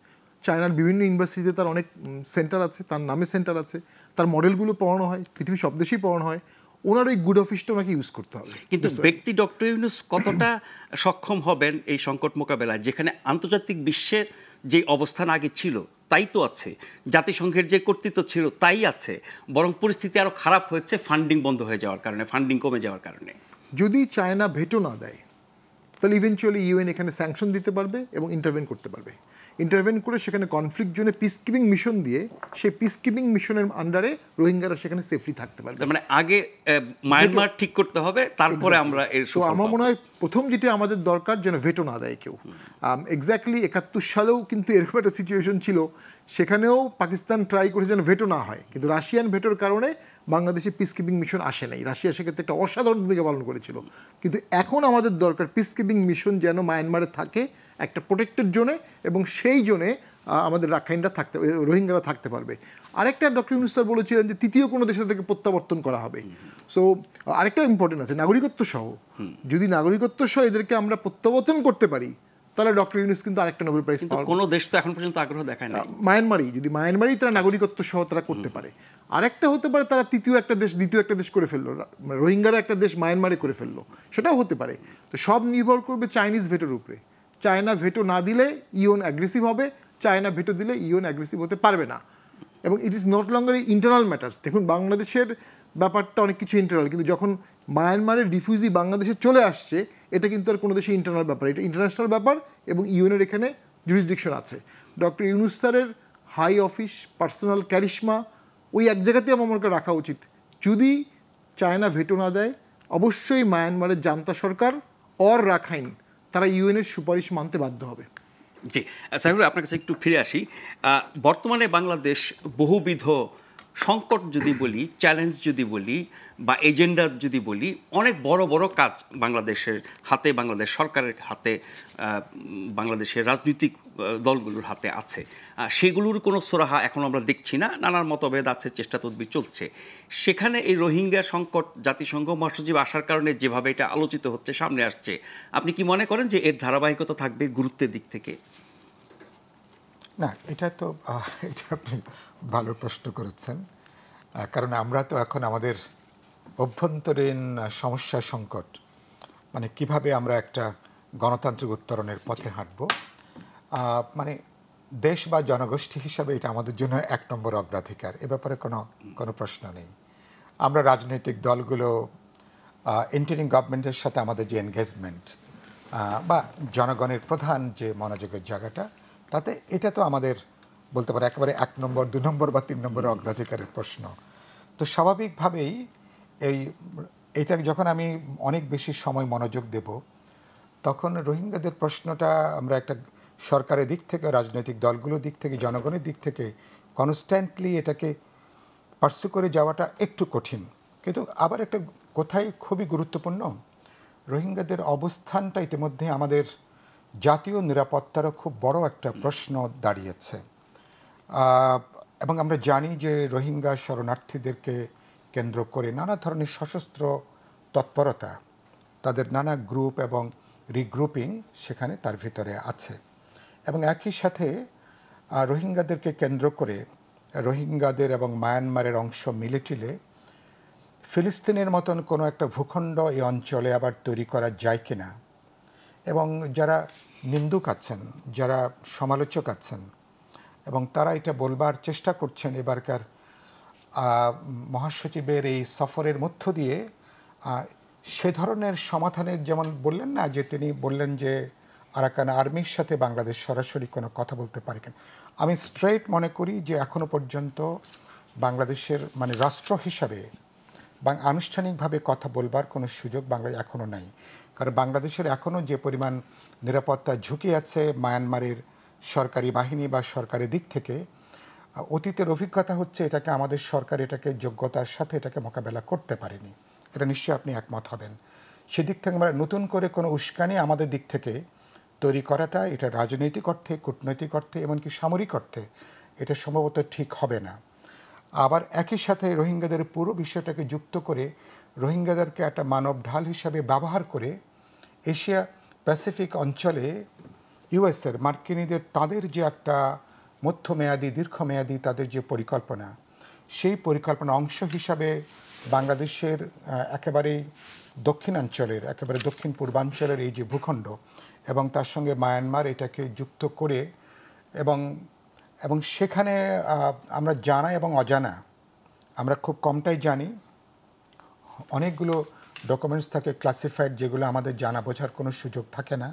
চায়নার বিভিন্ন ইউনিভার্সিটিতে তার অনেক সেন্টার আছে, তার নামে সেন্টার আছে, তার মডেলগুলো পড়ানো হয়, পৃথিবীর সব দেশেই পড়ানো হয়, ওনার ওই গুড অফিসটা ওনাকে ইউজ করতে হবে। কিন্তু ব্যক্তি ডক্টর ইউনূস কতটা সক্ষম হবেন এই সংকট মোকাবেলায়, যেখানে আন্তর্জাতিক বিশ্বের যে অবস্থান আগে ছিল তাই তো আছে, জাতিসংঘের যে কর্তৃত্ব ছিল তাই আছে, বরং পরিস্থিতি আরও খারাপ হয়েছে ফান্ডিং বন্ধ হয়ে যাওয়ার কারণে, ফান্ডিং কমে যাওয়ার কারণে। যদি চায়না ভেটো না দেয় তাহলে ইভেনচুয়ালি ইউএন এখানে স্যাংশন দিতে পারবে এবং ইন্টারভেন করতে পারবে। ইন্টারভেন করে সেখানে কনফ্লিক্ট জোনে পিস কিপিং মিশন দিয়ে সেই পিস কিপিং মিশনের আন্ডারে রোহিঙ্গারা সেখানে সেফলি থাকতে পারবে। মানে আগে মায়ানমার ঠিক করতে হবে, তারপরে আমরা এর। তো আমার মনে হয় প্রথম যেটা আমাদের দরকার যেন ভেটো না দেয় কেউ। এক্স্যাক্টলি 71 সালেও কিন্তু এরকম একটা সিচুয়েশন ছিল, সেখানেও পাকিস্তান ট্রাই করে যেন ভেটো না হয়, কিন্তু রাশিয়ান ভেটোর কারণে বাংলাদেশে পিস কিপিং মিশন আসে নাই। রাশিয়া সেক্ষেত্রে একটা অসাধারণ ভূমিকা পালন করেছিল। কিন্তু এখন আমাদের দরকার পিস কিপিং মিশন যেন মায়ানমারে থাকে একটা প্রোটেক্টেড জোনে, এবং সেই জোনে আমাদের রাখাইনরা থাকতে, রোহিঙ্গারা থাকতে পারবে। আরেকটা ডক্টর ইউনূস স্যার বলেছিলেন যে তৃতীয় কোনো দেশের থেকে প্রত্যাবর্তন করা হবে। সো আরেকটা ইম্পর্টেন্ট আছে, নাগরিকত্ব সহ। যদি নাগরিকত্ব সহ এদেরকে আমরা প্রত্যাবর্তন করতে পারি তাহলে ডক্টর ইউনূস কিন্তু আরেকটা নোবেল প্রাইজ পাওয়ার। কোনো দেশ তো এখন পর্যন্ত আগ্রহ দেখায় না। মায়ানমারই, যদি মায়ানমারই তারা নাগরিকত্ব সহ তারা করতে পারে। আরেকটা হতে পারে তারা তৃতীয় একটা দেশ, দ্বিতীয় একটা দেশ করে ফেললো, রোহিঙ্গারা একটা দেশ মায়ানমারে করে ফেললো, সেটাও হতে পারে। তো সব নির্ভর করবে চাইনিজ ভেটোর উপরে। চায়না ভেটো না দিলে ইউএন অ্যাগ্রেসিভ হবে, চায়না ভেটো দিলে ইউএন অ্যাগ্রেসিভ হতে পারবে না। এবং it is not longer internal matters. দেখুন বাংলাদেশের ব্যাপারটা অনেক কিছু ইন্টারনাল, কিন্তু যখন মায়ানমারের রিফিউজি বাংলাদেশে চলে আসছে এটা কিন্তু আর কোনো দেশে ইন্টারনাল ব্যাপার, এটা ইন্টারন্যাশনাল ব্যাপার, এবং ইউএনের এখানে জুরিসডিকশন আছে। ডক্টর ইউনূস স্যারের হাই অফিস, পার্সোনাল ক্যারিশমা ওই এক জায়গাতেই আমার মনে রাখা উচিত। যদি চায়না ভেটো না দেয় অবশ্যই মায়ানমারের জান্তা সরকার অর রাখাইন তারা ইউএনের সুপারিশ মানতে বাধ্য হবে। জি সাইফুল, আপনার কাছে একটু ফিরে আসি। বর্তমানে বাংলাদেশ বহুবিধ সংকট যদি বলি, চ্যালেঞ্জ যদি বলি, বা এজেন্ডা যদি বলি, অনেক বড় বড় কাজ বাংলাদেশের হাতে, বাংলাদেশ সরকারের হাতে, বাংলাদেশের রাজনৈতিক দলগুলোর হাতে আছে। সেগুলোর কোনো সোরাহা এখন আমরা দেখছি না, নানান মতভেদ আছে, চেষ্টা তদবির চলছে। সেখানে এই রোহিঙ্গা সংকট জাতিসংঘ মহাসচিব আসার কারণে যেভাবে এটা আলোচিত হচ্ছে, সামনে আসছে, আপনি কি মনে করেন যে এর ধারাবাহিকতা থাকবে গুরুত্বের দিক থেকে? না, এটা আপনি ভালো প্রশ্ন করেছেন, কারণ আমরা তো এখন আমাদের অভ্যন্তরীণ সমস্যা সংকট, মানে কিভাবে আমরা একটা গণতান্ত্রিক উত্তরণের পথে হাঁটব, মানে দেশ বা জনগোষ্ঠী হিসাবে এটা আমাদের জন্য 1 নম্বর অগ্রাধিকার। এ ব্যাপারে কোনো প্রশ্ন নেই। আমরা রাজনৈতিক দলগুলো, ইন্টারিম গভর্নমেন্টের সাথে আমাদের যে এনগেজমেন্ট বা জনগণের প্রধান যে মনোযোগের জায়গাটা, তাতে এটা তো আমাদের বলতে পারে একেবারে 1 নম্বর, 2 নম্বর বা 3 নম্বর অগ্রাধিকারের প্রশ্ন। তো স্বাভাবিকভাবেই এইটা যখন আমি অনেক বেশি সময় মনোযোগ দেব, তখন রোহিঙ্গাদের প্রশ্নটা আমরা একটা সরকারের দিক থেকে, রাজনৈতিক দলগুলোর দিক থেকে, জনগণের দিক থেকে কনস্ট্যান্টলি এটাকে পার্সু করে যাওয়াটা একটু কঠিন। কিন্তু আবার একটা কোথায় খুবই গুরুত্বপূর্ণ, রোহিঙ্গাদের অবস্থানটা ইতিমধ্যে আমাদের জাতীয় নিরাপত্তারও খুব বড় একটা প্রশ্ন দাঁড়িয়েছে। এবং আমরা জানি যে রোহিঙ্গা শরণার্থীদেরকে কেন্দ্র করে নানা ধরনের সশস্ত্র তৎপরতা, তাদের নানা গ্রুপ এবং রিগ্রুপিং সেখানে তার ভিতরে আছে। এবং একই সাথে রোহিঙ্গাদেরকে কেন্দ্র করে রোহিঙ্গাদের এবং মায়ানমারের অংশ মিলেটিলে ফিলিস্তিনের মতন কোনো একটা ভূখণ্ড এই অঞ্চলে আবার তৈরি করা যায় কিনা, এবং যারা নিন্দুক আছেন, যারা সমালোচক আছেন, এবং তারা এটা বলবার চেষ্টা করছেন এবারকার মহাসচিবের এই সফরের মধ্য দিয়ে, সে ধরনের সমাধানের, যেমন বললেন না যে তিনি বললেন যে আরাকান আর্মির সাথে বাংলাদেশ সরাসরি কোনো কথা বলতে পারে কিনা। আমি স্ট্রেট মনে করি যে এখনও পর্যন্ত বাংলাদেশের মানে রাষ্ট্র হিসাবে আনুষ্ঠানিকভাবে কথা বলবার কোনো সুযোগ বাংলাদেশ এখনও নাই। কারণ বাংলাদেশের এখনও যে পরিমাণ নিরাপত্তা ঝুঁকি আছে মায়ানমারের সরকারি বাহিনী বা সরকারের দিক থেকে, অতীতের অভিজ্ঞতা হচ্ছে এটাকে আমাদের সরকার এটাকে যোগ্যতার সাথে এটাকে মোকাবেলা করতে পারেনি। এটা নিশ্চয়ই আপনি একমত হবেন। সেদিক থেকে আমরা নতুন করে কোনো উস্কানি আমাদের দিক থেকে তৈরি করাটা, এটা রাজনৈতিক অর্থে, কূটনৈতিক অর্থে, এমনকি সামরিক অর্থে এটা সম্ভবত ঠিক হবে না। আবার একই সাথে রোহিঙ্গাদের পুরো বিষয়টাকে যুক্ত করে রোহিঙ্গাদেরকে একটা মানব ঢাল হিসাবে ব্যবহার করে এশিয়া প্যাসিফিক অঞ্চলে ইউএসের মার্কিনীদের তাদের যে একটা মধ্যমেয়াদী দীর্ঘমেয়াদী তাদের যে পরিকল্পনা, সেই পরিকল্পনা অংশ হিসাবে বাংলাদেশের একেবারেই দক্ষিণাঞ্চলের, একেবারে দক্ষিণ পূর্বাঞ্চলের এই যে ভূখণ্ড এবং তার সঙ্গে মায়ানমার এটাকে যুক্ত করে এবং সেখানে আমরা জানা এবং অজানা, আমরা খুব কমটাই জানি, অনেকগুলো ডকুমেন্টস থাকে ক্লাসিফাইড, যেগুলো আমাদের জানা বোঝার কোনো সুযোগ থাকে না,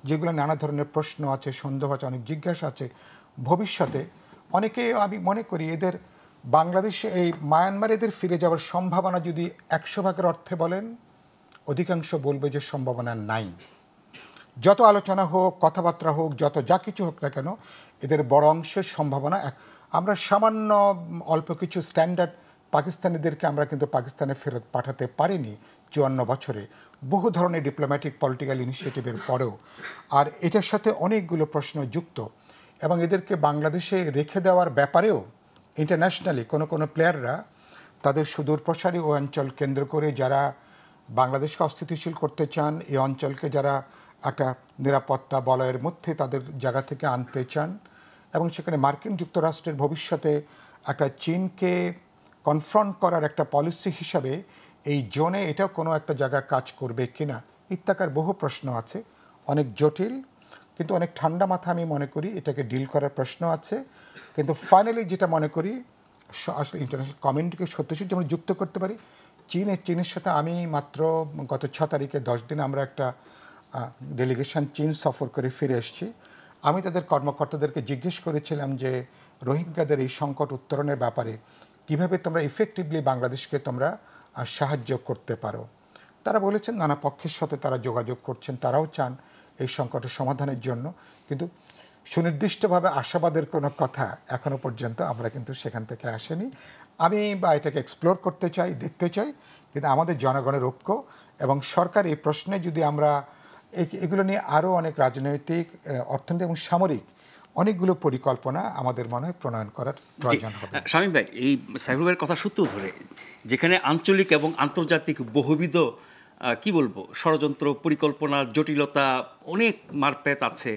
যেগুলো নানা ধরনের প্রশ্ন আছে, সন্দেহ আছে, অনেক জিজ্ঞাসা আছে। ভবিষ্যতে অনেকে, আমি মনে করি এদের বাংলাদেশে এই মায়ানমার এদের ফিরে যাওয়ার সম্ভাবনা যদি 100% অর্থে বলেন, অধিকাংশ বলবে যে সম্ভাবনা নাই। যত আলোচনা হোক, কথাবার্তা হোক, যত যা কিছু হোক না কেন, এদের বড় অংশের সম্ভাবনা আমরা সামান্য অল্প কিছু স্ট্যান্ডার্ড পাকিস্তানিদেরকে আমরা কিন্তু পাকিস্তানে ফেরত পাঠাতে পারিনি 54 বছরে, বহু ধরনের ডিপ্লোম্যাটিক পলিটিক্যাল ইনিশিয়েটিভের পরেও। আর এটার সাথে অনেকগুলো প্রশ্ন যুক্ত এবং এদেরকে বাংলাদেশে রেখে দেওয়ার ব্যাপারেও ইন্টারন্যাশনালি কোনো প্লেয়াররা তাদের সুদূর প্রসারী ও অঞ্চল কেন্দ্র করে যারা বাংলাদেশকে অস্থিতিশীল করতে চান, এই অঞ্চলকে যারা একটা নিরাপত্তা বলয়ের মধ্যে তাদের জায়গা থেকে আনতে চান এবং সেখানে মার্কিন যুক্তরাষ্ট্রের ভবিষ্যতে একটা চীনকে কনফ্রন্ট করার একটা পলিসি হিসাবে এই জোনে এটাও কোনো একটা জায়গায় কাজ করবে কিনা ইত্যাকার বহু প্রশ্ন আছে, অনেক জটিল কিন্তু অনেক ঠান্ডা মাথা আমি মনে করি এটাকে ডিল করার প্রশ্ন আছে। কিন্তু ফাইনালি যেটা মনে করি আসলে ইন্টারন্যাশনাল কমিউনিটিকে সত্যি আমরা যুক্ত করতে পারি। চীনের সাথে আমি মাত্র গত 6 তারিখে 10 দিন আমরা একটা ডেলিগেশন চীন সফর করে ফিরে এসেছি। আমি তাদের কর্মকর্তাদেরকে জিজ্ঞেস করেছিলাম যে রোহিঙ্গাদের এই সংকট উত্তরণের ব্যাপারে কিভাবে তোমরা ইফেক্টিভলি বাংলাদেশকে তোমরা সাহায্য করতে পারো। তারা বলেছেন নানা পক্ষের সাথে তারা যোগাযোগ করছেন, তারাও চান এই সংকটের সমাধানের জন্য, কিন্তু সুনির্দিষ্টভাবে আশাবাদের কোনো কথা এখনও পর্যন্ত আমরা কিন্তু সেখান থেকে আসেনি। আমি বা এটাকে এক্সপ্লোর করতে চাই, দেখতে চাই, কিন্তু আমাদের জনগণের ঐক্য এবং সরকার এই প্রশ্নে যদি আমরা এগুলো নিয়ে আরও অনেক রাজনৈতিক, অর্থনৈতিক এবং সামরিক অনেকগুলো পরিকল্পনা আমাদের মনে হয় প্রণয়ন করার প্রয়োজন হবে। শামীম ভাই, এই সাইফুল ভাইয়ের কথা সূত্র ধরে যেখানে আঞ্চলিক এবং আন্তর্জাতিক বহুবিধ কি বলবো ষড়যন্ত্র, পরিকল্পনা, জটিলতা, অনেক মারপ্যাচ আছে,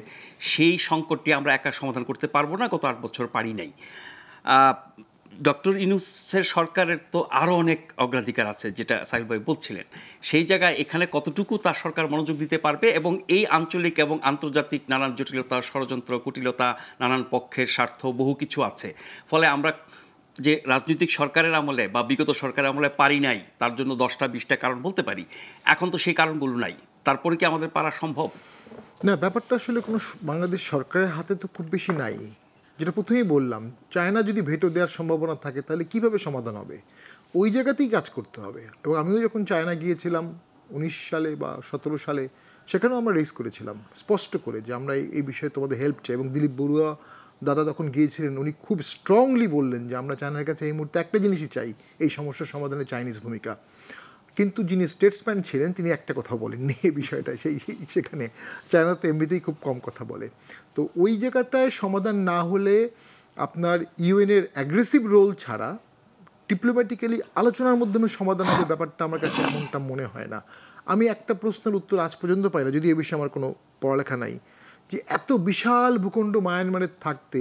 সেই সংকটটি আমরা একা সমাধান করতে পারবো না, গত 8 বছর পারি নাই। ডক্টর ইউনূসের সরকারের তো আরও অনেক অগ্রাধিকার আছে, যেটা সাইফুল ভাই বলছিলেন। সেই জায়গায় এখানে কতটুকু তার সরকার মনোযোগ দিতে পারবে এবং এই আঞ্চলিক এবং আন্তর্জাতিক নানান জটিলতা, ষড়যন্ত্র, কুটিলতা, নানান পক্ষের স্বার্থ, বহু কিছু আছে। ফলে আমরা যে রাজনৈতিক সরকারের আমলে বা বিগত সরকারের আমলে পারি নাই, তার জন্য 10টা 20টা কারণ বলতে পারি। এখন তো সেই কারণগুলো নাই, তারপরে কি আমাদের পারা সম্ভব? না, ব্যাপারটা আসলে কোনো বাংলাদেশ সরকারের হাতে তো খুব বেশি নাই। যেটা প্রথমেই বললাম, চায়না যদি ভেটো দেওয়ার সম্ভাবনা থাকে তাহলে কিভাবে সমাধান হবে, ওই জায়গাতেই কাজ করতে হবে। এবং আমিও যখন চায়না গিয়েছিলাম 19 সালে বা 17 সালে, সেখানেও আমরা রেজ করেছিলাম স্পষ্ট করে যে আমরা এই বিষয়ে তোমাদের হেল্প চাই। এবং দিলীপ বড়ুয়া দাদা তখন গিয়েছিলেন, উনি খুব স্ট্রংলি বললেন যে আমরা চায়নার কাছে এই মুহূর্তে একটা জিনিসই চাই, এই সমস্যার সমাধানে চাইনিজ ভূমিকা। কিন্তু যিনি স্টেটসম্যান ছিলেন তিনি একটা কথা বলেননি এই বিষয়টা, সেখানে চায়না তো এমনিতেই খুব কম কথা বলে। তো ওই জায়গাটায় সমাধান না হলে আপনার ইউএনের অ্যাগ্রেসিভ রোল ছাড়া ডিপ্লোম্যাটিক্যালি আলোচনার মাধ্যমে সমাধান হবে ব্যাপারটা আমার কাছে এমনটা মনে হয় না। আমি একটা প্রশ্নের উত্তর আজ পর্যন্ত পাই না, যদি এ বিষয়ে আমার কোনো পড়ালেখা নাই, যে এত বিশাল ভূখণ্ড মায়ানমারের থাকতে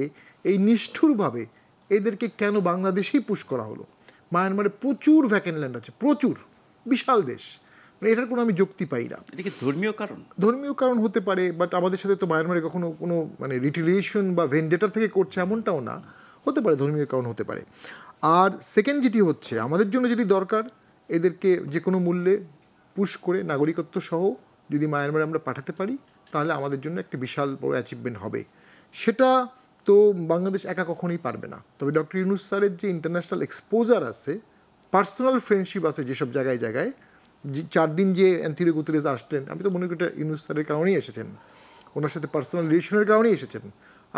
এই নিষ্ঠুরভাবে এদেরকে কেন বাংলাদেশেই পুশ করা হলো। মায়ানমারে প্রচুর ভ্যাকেন্ট ল্যান্ড আছে, প্রচুর, বিশাল দেশ, মানে এটার কোনো আমি যুক্তি পাই না। এটা কি ধর্মীয় কারণ? ধর্মীয় কারণ হতে পারে, বাট আমাদের সাথে তো মায়ানমারে কখনো কোনো মানে রিটিলিয়েশন বা ভেন্ডেটার থেকে করছে এমনটাও না, হতে পারে ধর্মীয় কারণ হতে পারে। আর সেকেন্ড যেটি হচ্ছে, আমাদের জন্য যেটি দরকার, এদেরকে যে কোনো মূল্যে পুশ করে নাগরিকত্ব সহ যদি মায়ানমারে আমরা পাঠাতে পারি তাহলে আমাদের জন্য একটা বিশাল বড় অ্যাচিভমেন্ট হবে। সেটা তো বাংলাদেশ একা কখনোই পারবে না। তবে ডক্টর ইউনূস স্যারের যে ইন্টারন্যাশনাল এক্সপোজার আছে, পার্সোনাল ফ্রেন্ডশিপ আছে যেসব জায়গায় জায়গায়, 4 দিন যে অ্যান্থনিও গুতেরেস আসলেন, আমি তো মনে করি এটা ইউনূস স্যারের কারণেই এসেছেন, ওনার সাথে পার্সোনাল রিলেশনের কারণেই এসেছেন।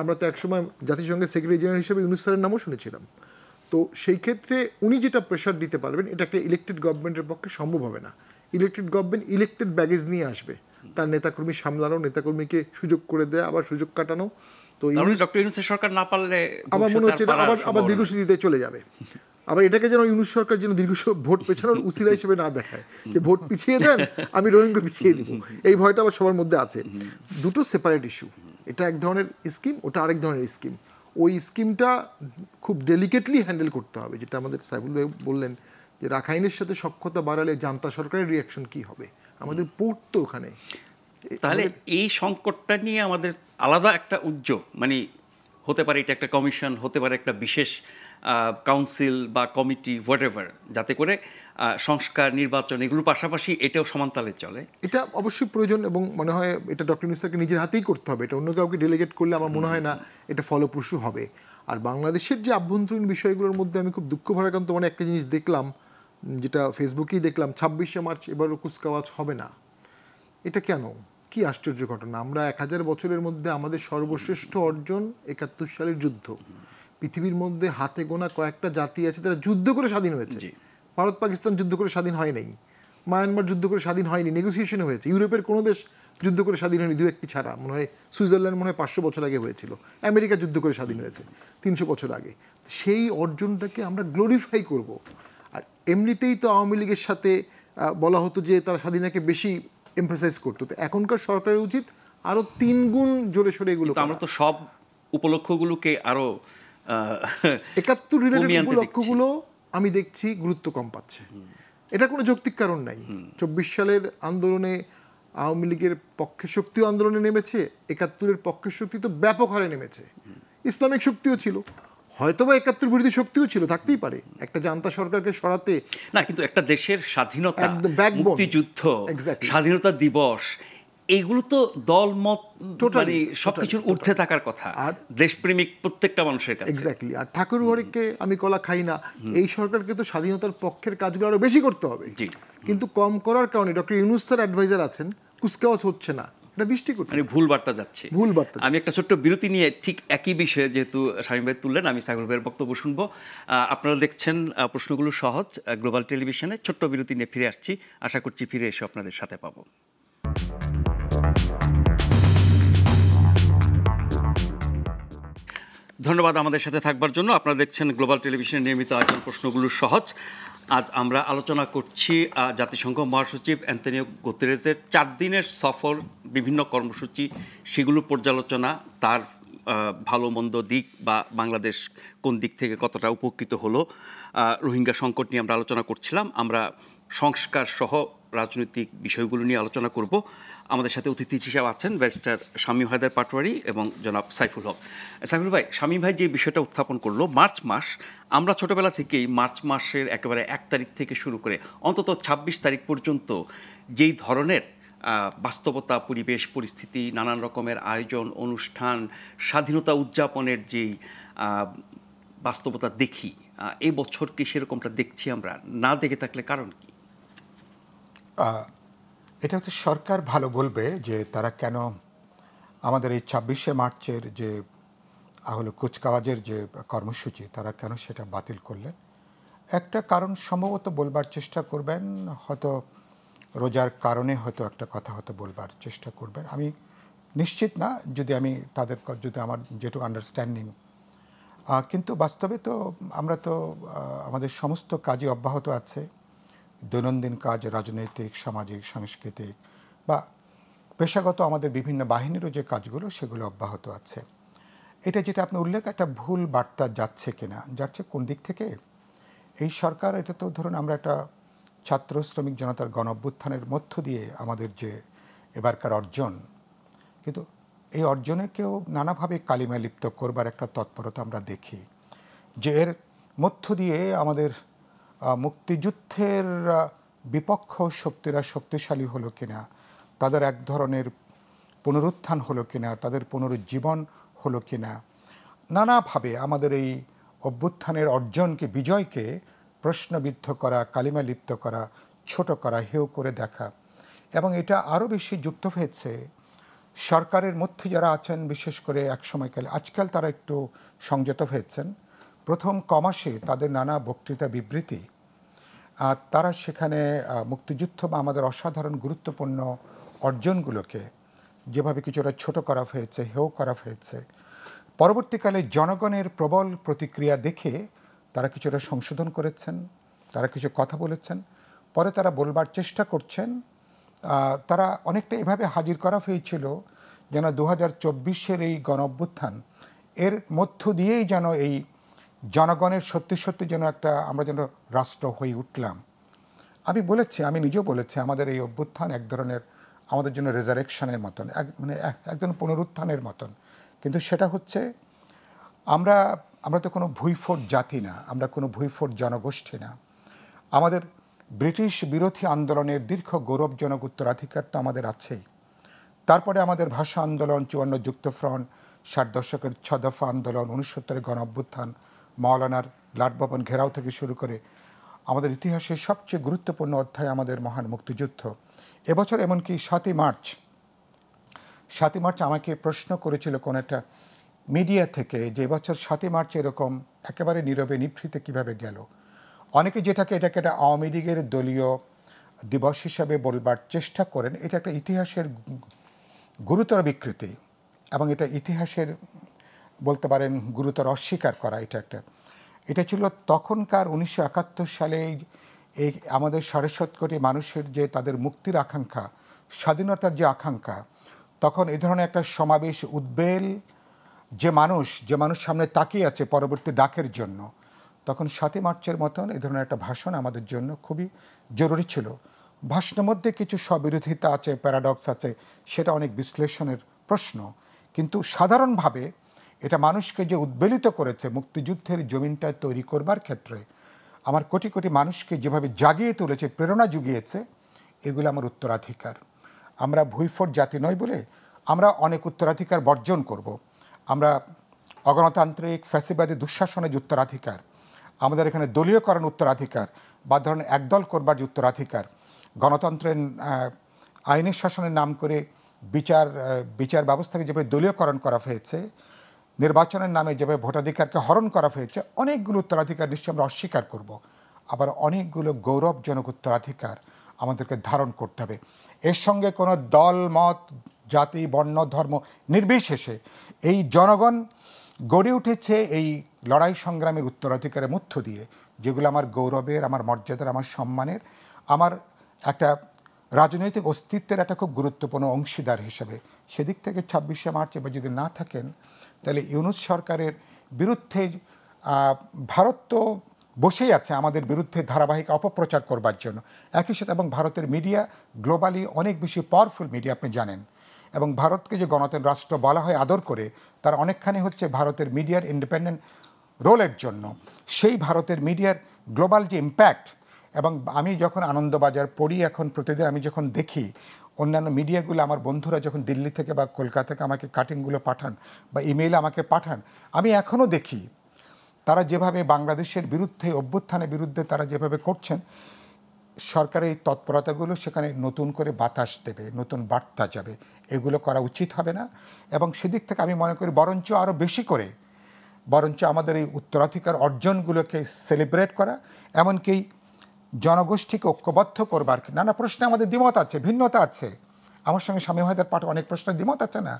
আমরা তো একসময় জাতিসংঘের সেক্রেটারি জেনারেল হিসেবে ইউনূস স্যারের নামও শুনেছিলাম। তো সেই ক্ষেত্রে উনি যেটা প্রেশার দিতে পারবেন, এটা একটা ইলেক্টেড গভর্নমেন্টের পক্ষে সম্ভব হবে না। ইলেক্টেড গভর্নমেন্ট ইলেক্টেড ব্যাগেজ নিয়ে আসবে, তার নেতাকর্মী সামলানো, নেতাকর্মীকে সুযোগ করে দেয়া, আবার সুযোগ কাটানো। তো ডক্টর ইউনূসের সরকার না পারলে আমার মনে হচ্ছে এটা আবার দীর্ঘসূচিতে চলে যাবে। আবার এটাকে যেন ইউনূস সরকার যেন ভোট পেছানোর উসিলা হিসেবে না দেখায়, যে ভোট পিছিয়ে দেন আমি রোহিঙ্গা পিছিয়ে দিব, এই ভয়টা আবার সবার মধ্যে আছে। দুটো সেপারেট ইস্যু, এটা এক ধরনের স্কিম, ওটা আরেক ধরনের স্কিম। ওই স্কিমটা খুব ডেলিকেটলি হ্যান্ডেল করতে হবে, যেটা আমাদের সাইফুল ভাই বললেন যে রাখাইনের সাথে সখ্যতা বাড়ালে জান্তা সরকারের রিয়াকশন কি হবে, আমাদের পোর্ট তো ওখানে। তাহলে এই সংকটটা নিয়ে আমাদের আলাদা একটা উদ্যোগ, মানে হতে পারে এটা একটা কমিশন, হতে পারে একটা বিশেষ কাউন্সিল বা কমিটি, হোয়াটএভার, যাতে করে সংস্কার, নির্বাচন এগুলোর পাশাপাশি এটাও সমানতালে চলে। এটা অবশ্যই প্রয়োজন, এবং মনে হয় এটা ডক্টর ইউনূস স্যারকে নিজের হাতেই করতে হবে, এটা অন্য কাউকে ডেলিগেট করলে আমার মনে হয় না এটা ফলপ্রসূ হবে। আর বাংলাদেশের যে আভ্যন্তরীণ বিষয়গুলোর মধ্যে আমি খুব দুঃখ ভারাক্রান্ত মানে একটা জিনিস দেখলাম, যেটা ফেসবুকেই দেখলাম, 26শে মার্চ এবারও কুচকাওয়াজ হবে না। এটা কেন? কি আশ্চর্য ঘটনা! আমরা 1000 বছরের মধ্যে আমাদের সর্বশ্রেষ্ঠ অর্জন 71 সালের যুদ্ধ। পৃথিবীর মধ্যে হাতে গোনা কয়েকটা জাতি আছে তারা যুদ্ধ করে স্বাধীন হয়েছে। ভারত পাকিস্তান যুদ্ধ করে স্বাধীন হয় নাই, মায়ানমার যুদ্ধ করে স্বাধীন হয়নি, নেগোসিয়েশনে হয়েছে। ইউরোপের কোনো দেশ যুদ্ধ করে স্বাধীন হয়নি, 2-1টি ছাড়া। মনে হয় সুইজারল্যান্ড মনে হয় 500 বছর আগে হয়েছিল, আমেরিকা যুদ্ধ করে স্বাধীন হয়েছে 300 বছর আগে। সেই অর্জনটাকে আমরা গ্লোরিফাই করব। আর এমনিতেই তো আওয়ামী লীগের সাথে বলা হতো যে তারা স্বাধীনতাকে বেশি এমফাসাইজ করতো, তো এখনকার সরকারের উচিত আরো 3 গুণ জোরে সোরে এগুলো। আমরা তো সব উপলক্ষগুলোকে আরো 71 রিলেটেড উপলক্ষগুলো আমি দেখছি গুরুত্ব কম পাচ্ছে। এটা কোনো যৌক্তিক কারণ নাই। 24 সালের আন্দোলনে আওয়ামী লীগের পক্ষের শক্তিও আন্দোলনে নেমেছে, 71-এর পক্ষের শক্তি তো ব্যাপক হারে নেমেছে, ইসলামিক শক্তিও ছিল, হয়তোবা 71 বিরোধী শক্তিও ছিল, থাকতেই পারে। একটা জান্তা সরকারকে সরাতে না, কিন্তু একটা দেশের স্বাধীনতা, ব্যাকবোন, মুক্তিযুদ্ধ, স্বাধীনতা দিবস, এইগুলো তো দলমত মানে সবকিছুর ঊর্ধ্বে থাকার কথা, আর দেশপ্রেমিক প্রত্যেকটা মানুষের কাছে। এক্স্যাক্টলি। আর ঠাকুর ঘরেকে আমি কলা খাই না, এই সরকারকে তো স্বাধীনতার পক্ষের কাজগুলো আরো বেশি করতে হবে। কিন্তু কম করার কারণে ডক্টর ইউনূস স্যার অ্যাডভাইজার আছেন, কুচকাওয়াজ হচ্ছে না, এটা দৃষ্টিকোণ, মানে ভুল বার্তা যাচ্ছে, ভুল বার্তা। আমি একটা ছোট্ট বিরতি নিয়ে ঠিক একই বিষয়ে যেহেতু শামীম ভাই তুললেন, আমি সাইফুল ভাইয়ের বক্তব্য শুনবো। আপনারা দেখছেন প্রশ্নগুলো সহজ গ্লোবাল টেলিভিশনে। ছোট্ট বিরতি নিয়ে ফিরে আসছি, আশা করছি ফিরে এসে আপনাদের সাথে পাবো। ধন্যবাদ আমাদের সাথে থাকবার জন্য। আপনারা দেখছেন গ্লোবাল টেলিভিশনের নিয়মিত আয়োজন প্রশ্নগুলো সহজ। আজ আমরা আলোচনা করছি জাতিসংঘ মহাসচিব অ্যান্টনিও গুতেরেসের 4 দিনের সফর, বিভিন্ন কর্মসূচি, সেগুলো পর্যালোচনা, তার ভালো মন্দ দিক বা বাংলাদেশ কোন দিক থেকে কতটা উপকৃত হলো। রোহিঙ্গা সংকট নিয়ে আমরা আলোচনা করছিলাম। আমরা সংস্কার সহ রাজনৈতিক বিষয়গুলো নিয়ে আলোচনা করব। আমাদের সাথে অতিথি হিসেবে আছেন ব্যারিস্টার শামীম হায়দার পাটোয়ারি এবং জনাব সাইফুল হক। সাইফুল ভাই, শামীম ভাই যে বিষয়টা উত্থাপন করলো, মার্চ মাস, আমরা ছোটোবেলা থেকেই মার্চ মাসের একেবারে 1 তারিখ থেকে শুরু করে অন্তত 26 তারিখ পর্যন্ত যেই ধরনের বাস্তবতা, পরিবেশ, পরিস্থিতি, নানান রকমের আয়োজন, অনুষ্ঠান, স্বাধীনতা উদযাপনের যেই বাস্তবতা দেখি, এই বছর কি সেরকমটা দেখছি আমরা? না দেখে থাকলে কারণ কি? এটা হচ্ছে সরকার ভালো বলবে যে তারা কেন আমাদের এই 26শে মার্চের যে হলো কুচকাওয়াজের যে কর্মসূচি, তারা কেন সেটা বাতিল করলেন। একটা কারণ সম্ভবত বলবার চেষ্টা করবেন, হয়তো রোজার কারণে হয়তো একটা কথা হয়তো বলবার চেষ্টা করবেন, আমি নিশ্চিত না, যদি আমার যেটুকু আন্ডারস্ট্যান্ডিং। কিন্তু বাস্তবে তো আমরা তো আমাদের সমস্ত কাজই অব্যাহত আছে, দৈনন্দিন কাজ, রাজনৈতিক, সামাজিক, সাংস্কৃতিক বা পেশাগত আমাদের বিভিন্ন বাহিনীরও যে কাজগুলো, সেগুলো অব্যাহত আছে। এটা যেটা আপনি উল্লেখ, একটা ভুল বার্তা যাচ্ছে কিনা, যাচ্ছে কোন দিক থেকে? এই সরকার, এটা তো ধরুন আমরা একটা ছাত্র শ্রমিক জনতার গণ অভ্যুত্থানের মধ্য দিয়ে আমাদের যে এবারকার অর্জন, কিন্তু এই অর্জনেকেও নানাভাবে কালিমা লিপ্ত করবার একটা তৎপরতা আমরা দেখি, যে এর মধ্য দিয়ে আমাদের মুক্তিযুদ্ধের বিপক্ষ শক্তিরা শক্তিশালী হলো কিনা, তাদের এক ধরনের পুনরুত্থান হলো কিনা, তাদের পুনরুজ্জীবন হলো কিনা, নানাভাবে আমাদের এই অভ্যুত্থানের অর্জনকে, বিজয়কে প্রশ্নবিদ্ধ করা, কালিমা লিপ্ত করা ছোট করা, হেয় করে দেখা, এবং এটা আরও বেশি যুক্ত হয়েছে সরকারের মধ্যে যারা আছেন, বিশেষ করে এক সময়কালে, আজকাল তারা একটু সংযত হয়েছেন। প্রথম কমাসে তাদের নানা বক্তৃতা বিবৃতি, তারা সেখানে মুক্তিযুদ্ধ বা আমাদের অসাধারণ গুরুত্বপূর্ণ অর্জনগুলোকে যেভাবে কিছুটা ছোট করা হয়েছে, হেয় করা হয়েছে, পরবর্তীকালে জনগণের প্রবল প্রতিক্রিয়া দেখে তারা কিছুটা সংশোধন করেছেন, তারা কিছু কথা বলেছেন, পরে তারা বলবার চেষ্টা করছেন। তারা অনেকটা এভাবে হাজির করা হয়েছিল যেন 2024-এর এই গণ অভ্যুত্থান এর মধ্য দিয়েই যেন এই জনগণের সত্যি সত্যি যেন একটা আমরা যেন রাষ্ট্র হয়ে উঠলাম। আমি নিজেও বলেছি আমাদের এই অভ্যুত্থান এক ধরনের আমাদের জন্য রেজারেকশনের মতন, এক ধরনের পুনরুত্থানের মতন। কিন্তু সেটা হচ্ছে আমরা তো কোনো ভুইফোট জাতি না, আমরা কোনো ভুইফোট জনগোষ্ঠী না। আমাদের ব্রিটিশ বিরোধী আন্দোলনের দীর্ঘ গৌরবজনক উত্তরাধিকার তো আমাদের আছেই। তারপরে আমাদের ভাষা আন্দোলন, 54 যুক্তফ্রন্ট, 60 দশকের 6 দফা আন্দোলন, 69-এর গণ অভ্যুত্থান, মাওলানার লাটভবন ঘেরাও থেকে শুরু করে আমাদের ইতিহাসের সবচেয়ে গুরুত্বপূর্ণ অধ্যায় আমাদের মহান মুক্তিযুদ্ধ। এবছর এমনকি 7ই মার্চ আমাকে প্রশ্ন করেছিল কোন একটা মিডিয়া থেকে যে এবছর 7ই মার্চ এরকম একেবারে নীরবে নিভৃতে কিভাবে গেল। অনেকে এটাকে একটা আওয়ামী লীগের দলীয় দিবস হিসাবে বলবার চেষ্টা করেন। এটা একটা ইতিহাসের গুরুতর বিকৃতি এবং এটা ইতিহাসের বলতে পারেন গুরুতর অস্বীকার করা। এটা ছিল তখনকার 1971 সালে এই আমাদের 7.5 কোটি মানুষের যে তাদের মুক্তির আকাঙ্ক্ষা, স্বাধীনতার যে আকাঙ্ক্ষা, তখন এই ধরনের একটা সমাবেশ, উদ্বেল যে মানুষ সামনে তাকিয়ে আছে পরবর্তী ডাকের জন্য, তখন 7ই মার্চের মতন এই ধরনের একটা ভাষণ আমাদের জন্য খুবই জরুরি ছিল। ভাষণের মধ্যে কিছু স্ববিরোধিতা আছে, প্যারাডক্স আছে, সেটা অনেক বিশ্লেষণের প্রশ্ন, কিন্তু সাধারণভাবে এটা মানুষকে যে উদ্বেলিত করেছে মুক্তিযুদ্ধের জমিনটা তৈরি করবার ক্ষেত্রে, আমার কোটি কোটি মানুষকে যেভাবে জাগিয়ে তুলেছে, প্রেরণা জুগিয়েছে, এগুলো আমার উত্তরাধিকার। আমরা ভুইফোট জাতি নয় বলে আমরা অনেক উত্তরাধিকার বর্জন করব। আমরা অগণতান্ত্রিক ফ্যাসিবাদী দুঃশাসনের উত্তরাধিকার, আমাদের এখানে দলীয়করণ উত্তরাধিকার বা ধরনের একদল করবার যে উত্তরাধিকার, গণতন্ত্রের আইনের শাসনের নাম করে বিচার ব্যবস্থাকে যেভাবে দলীয়করণ করা হয়েছে, নির্বাচনের নামে যেভাবে ভোটাধিকারকে হরণ করা হয়েছে, অনেকগুলো উত্তরাধিকার নিশ্চয়ই আমরা অস্বীকার করব। আবার অনেকগুলো গৌরবজনক উত্তরাধিকার আমাদেরকে ধারণ করতে হবে। এর সঙ্গে কোনো দল, মত, জাতি, বর্ণ, ধর্ম নির্বিশেষে এই জনগণ গড়ে উঠেছে এই লড়াই সংগ্রামের উত্তরাধিকারের মধ্য দিয়ে, যেগুলো আমার গৌরবের, আমার মর্যাদার, আমার সম্মানের, আমার একটা রাজনৈতিক অস্তিত্বের একটা খুব গুরুত্বপূর্ণ অংশীদার হিসেবে। সেদিক থেকে 26শে মার্চ এবার যদি না থাকেন, তাহলে ইউনূস সরকারের বিরুদ্ধে ভারত তো বসেই আছে আমাদের বিরুদ্ধে ধারাবাহিক অপপ্রচার করবার জন্য। একই সাথে এবং ভারতের মিডিয়া গ্লোবালি অনেক বেশি পাওয়ারফুল মিডিয়া, আপনি জানেন, এবং ভারতকে যে গণতন্ত্র রাষ্ট্র বলা হয় আদর করে, তার অনেকখানি হচ্ছে ভারতের মিডিয়ার ইন্ডিপেন্ডেন্ট রোলের জন্য। সেই ভারতের মিডিয়ার গ্লোবাল যে ইম্প্যাক্ট, এবং আমি যখন আনন্দবাজার পড়ি এখন প্রতিদিন, আমি যখন দেখি অন্যান্য মিডিয়াগুলো, আমার বন্ধুরা যখন দিল্লি থেকে বা কলকাতা থেকে আমাকে কাটিংগুলো পাঠান বা ইমেইলে আমাকে পাঠান, আমি এখনও দেখি তারা যেভাবে বাংলাদেশের বিরুদ্ধে, অভ্যুত্থানের বিরুদ্ধে তারা যেভাবে করছেন, সরকারের এই তৎপরতাগুলো সেখানে নতুন করে বাতাস দেবে, নতুন বার্তা যাবে। এগুলো করা উচিত হবে না। এবং সেদিক থেকে আমি মনে করি বরঞ্চ আরও বেশি করে আমাদের এই উত্তরাধিকার অর্জনগুলোকে সেলিব্রেট করা, এমনকি জনগোষ্ঠীকে ঐক্যবদ্ধ করবার। নানা প্রশ্নে আমাদের দ্বিমত আছে, ভিন্নতা আছে। আমার সঙ্গে শামীম হায়দার পাঠ অনেক প্রশ্নের দ্বিমত আছে না,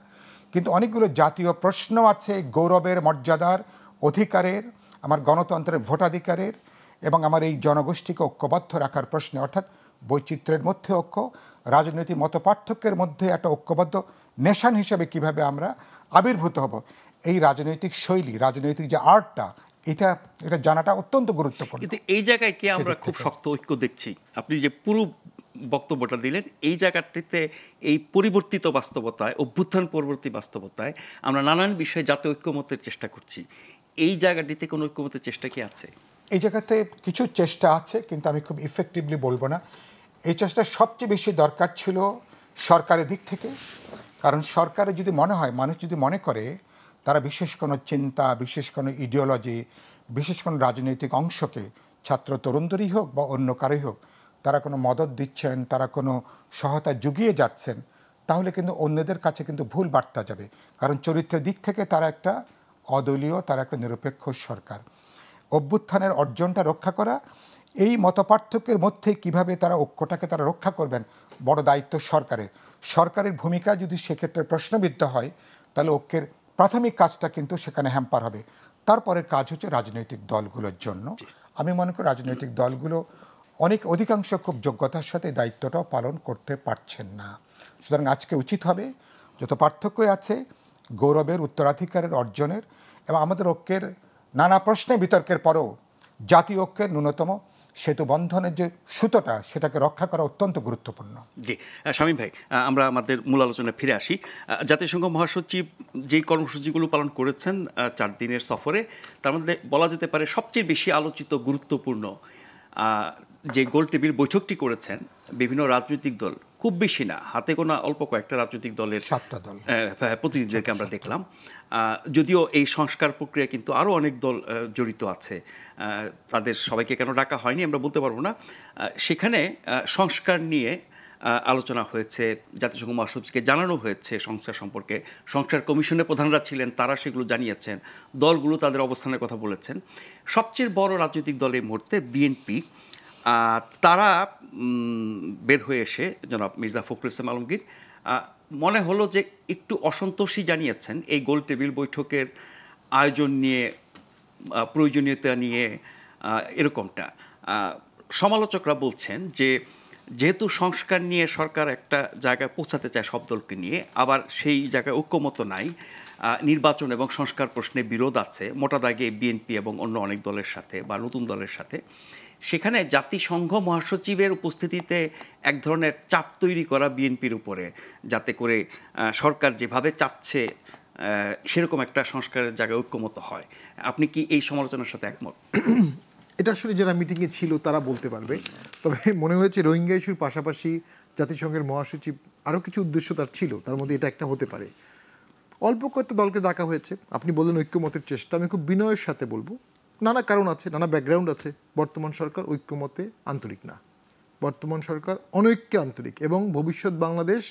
কিন্তু অনেকগুলো জাতীয় প্রশ্ন আছে, গৌরবের, মর্যাদার, অধিকারের, আমার গণতন্ত্রের ভোটাধিকারের এবং আমার এই জনগোষ্ঠীকে ঐক্যবদ্ধ রাখার প্রশ্নে, অর্থাৎ বৈচিত্র্যের মধ্যে ঐক্য, রাজনৈতিক মতপার্থক্যের মধ্যে একটা ঐক্যবদ্ধ নেশন হিসেবে কিভাবে আমরা আবির্ভূত হব, এই রাজনৈতিক শৈলী, রাজনৈতিক যে আর্টটা, এটা জানাটা অত্যন্ত গুরুত্বপূর্ণ। কিন্তু এই জায়গায় কি আমরা খুব শক্ত ঐক্য দেখছি? আপনি যে পুরো বক্তব্যটা দিলেন, এই জায়গাটিতে এই পরিবর্তিত বাস্তবতায়, অভ্যুত্থান পরবর্তী বাস্তবতায় আমরা নানান বিষয়ে জাতীয় ঐক্যমতের চেষ্টা করছি। এই জায়গাটিতে কোনো ঐক্যমতের চেষ্টা কি আছে? এই জায়গাতে কিছু চেষ্টা আছে, কিন্তু আমি খুব ইফেক্টিভলি বলবো না। এই চেষ্টা সবচেয়ে বেশি দরকার ছিল সরকারের দিক থেকে। কারণ সরকারের যদি মনে হয়, মানুষ যদি মনে করে তারা বিশেষ কোনো চিন্তা, বিশেষ কোনো ইডিওলজি, বিশেষ কোনো রাজনৈতিক অংশকে, ছাত্র তরুণদেরই হোক বা অন্য কারোই হোক, তারা কোনো মদত দিচ্ছেন, তারা কোনো সহায়তা জুগিয়ে যাচ্ছেন, তাহলে কিন্তু অন্যদের কাছে কিন্তু ভুল বার্তা যাবে। কারণ চরিত্রের দিক থেকে তারা একটা অদলীয়, তারা একটা নিরপেক্ষ সরকার। অভ্যুত্থানের অর্জনটা রক্ষা করা, এই মতপার্থক্যের মধ্যে কিভাবে তারা ঐক্যটাকে তারা রক্ষা করবেন, বড় দায়িত্ব সরকারের। সরকারের ভূমিকা যদি সেক্ষেত্রে প্রশ্নবিদ্ধ হয়, তাহলে ঐক্যের প্রাথমিক কাজটা কিন্তু সেখানে হ্যাম্পার হবে। তারপরের কাজ হচ্ছে রাজনৈতিক দলগুলোর জন্য। আমি মনে করি রাজনৈতিক দলগুলো অধিকাংশ খুব যোগ্যতার সাথে দায়িত্বটাও পালন করতে পারছেন না। সুতরাং আজকে উচিত হবে যত পার্থক্যই আছে গৌরবের উত্তরাধিকারের অর্জনের, এবং আমাদের ঐক্যের নানা প্রশ্নে বিতর্কের পরেও জাতীয় ঐক্যের ন্যূনতম সেতু বন্ধনের যে সুতোটা, সেটাকে রক্ষা করা অত্যন্ত গুরুত্বপূর্ণ। জি, শামীম ভাই, আমরা আমাদের মূল আলোচনায় ফিরে আসি। জাতিসংঘ মহাসচিব যেই কর্মসূচিগুলো পালন করেছেন 4 দিনের সফরে, তার মধ্যে বলা যেতে পারে সবচেয়ে বেশি আলোচিত গুরুত্বপূর্ণ যে গোল টেবিল বৈঠকটি করেছেন বিভিন্ন রাজনৈতিক দল, খুব বেশি না, হাতে গোনা অল্প কয়েকটা রাজনৈতিক দলের 7টা দল প্রতিনিধিদেরকে আমরা দেখলাম। যদিও এই সংস্কার প্রক্রিয়া কিন্তু আরও অনেক দল জড়িত আছে, তাদের সবাইকে কেন ডাকা হয়নি আমরা বলতে পারবো না। সেখানে সংস্কার নিয়ে আলোচনা হয়েছে, জাতিসংঘ মহাসচিবকে জানানো হয়েছে সংস্কার সম্পর্কে, সংস্কার কমিশনের প্রধানরা ছিলেন, তারা সেগুলো জানিয়েছেন, দলগুলো তাদের অবস্থানের কথা বলেছেন। সবচেয়ে বড় রাজনৈতিক দল এই মুহূর্তে বিএনপি, তারা বের হয়ে এসে জনাব মির্জা ফখরুল ইসলাম আলমগীর মনে হলো যে একটু অসন্তোষই জানিয়েছেন এই গোল টেবিল বৈঠকের আয়োজন নিয়ে, প্রয়োজনীয়তা নিয়ে, এরকমটা। সমালোচকরা বলছেন যে যেহেতু সংস্কার নিয়ে সরকার একটা জায়গায় পৌঁছাতে চায় সব দলকে নিয়ে, আবার সেই জায়গায় ঐক্যমত নাই, নির্বাচন এবং সংস্কার প্রশ্নে বিরোধ আছে মোটা দাগে বিএনপি এবং অন্য অনেক দলের সাথে বা নতুন দলের সাথে, সেখানে জাতিসংঘ মহাসচিবের উপস্থিতিতে এক ধরনের চাপ তৈরি করা বিএনপির উপরে, যাতে করে সরকার যেভাবে চাচ্ছে সেরকম একটা সংস্কারের জায়গায় ঐক্যমত হয়। আপনি কি এই সমালোচনার সাথে একমত? এটা আসলে যারা মিটিংয়ে ছিল তারা বলতে পারবে। তবে মনে হয়েছে রোহিঙ্গা ইস্যুর পাশাপাশি জাতিসংঘের মহাসচিব আরও কিছু উদ্দেশ্য তার ছিল, তার মধ্যে এটা একটা হতে পারে। অল্প কয়েকটা দলকে ডাকা হয়েছে, আপনি বললেন ঐক্যমতের চেষ্টা, আমি খুব বিনয়ের সাথে বলবো নানা কারণ আছে, নানা ব্যাকগ্রাউন্ড আছে। বর্তমান সরকার ঐক্যমতে আন্তরিক না, বর্তমান সরকার অনৈক্যে আন্তরিক, এবং ভবিষ্যৎ বাংলাদেশ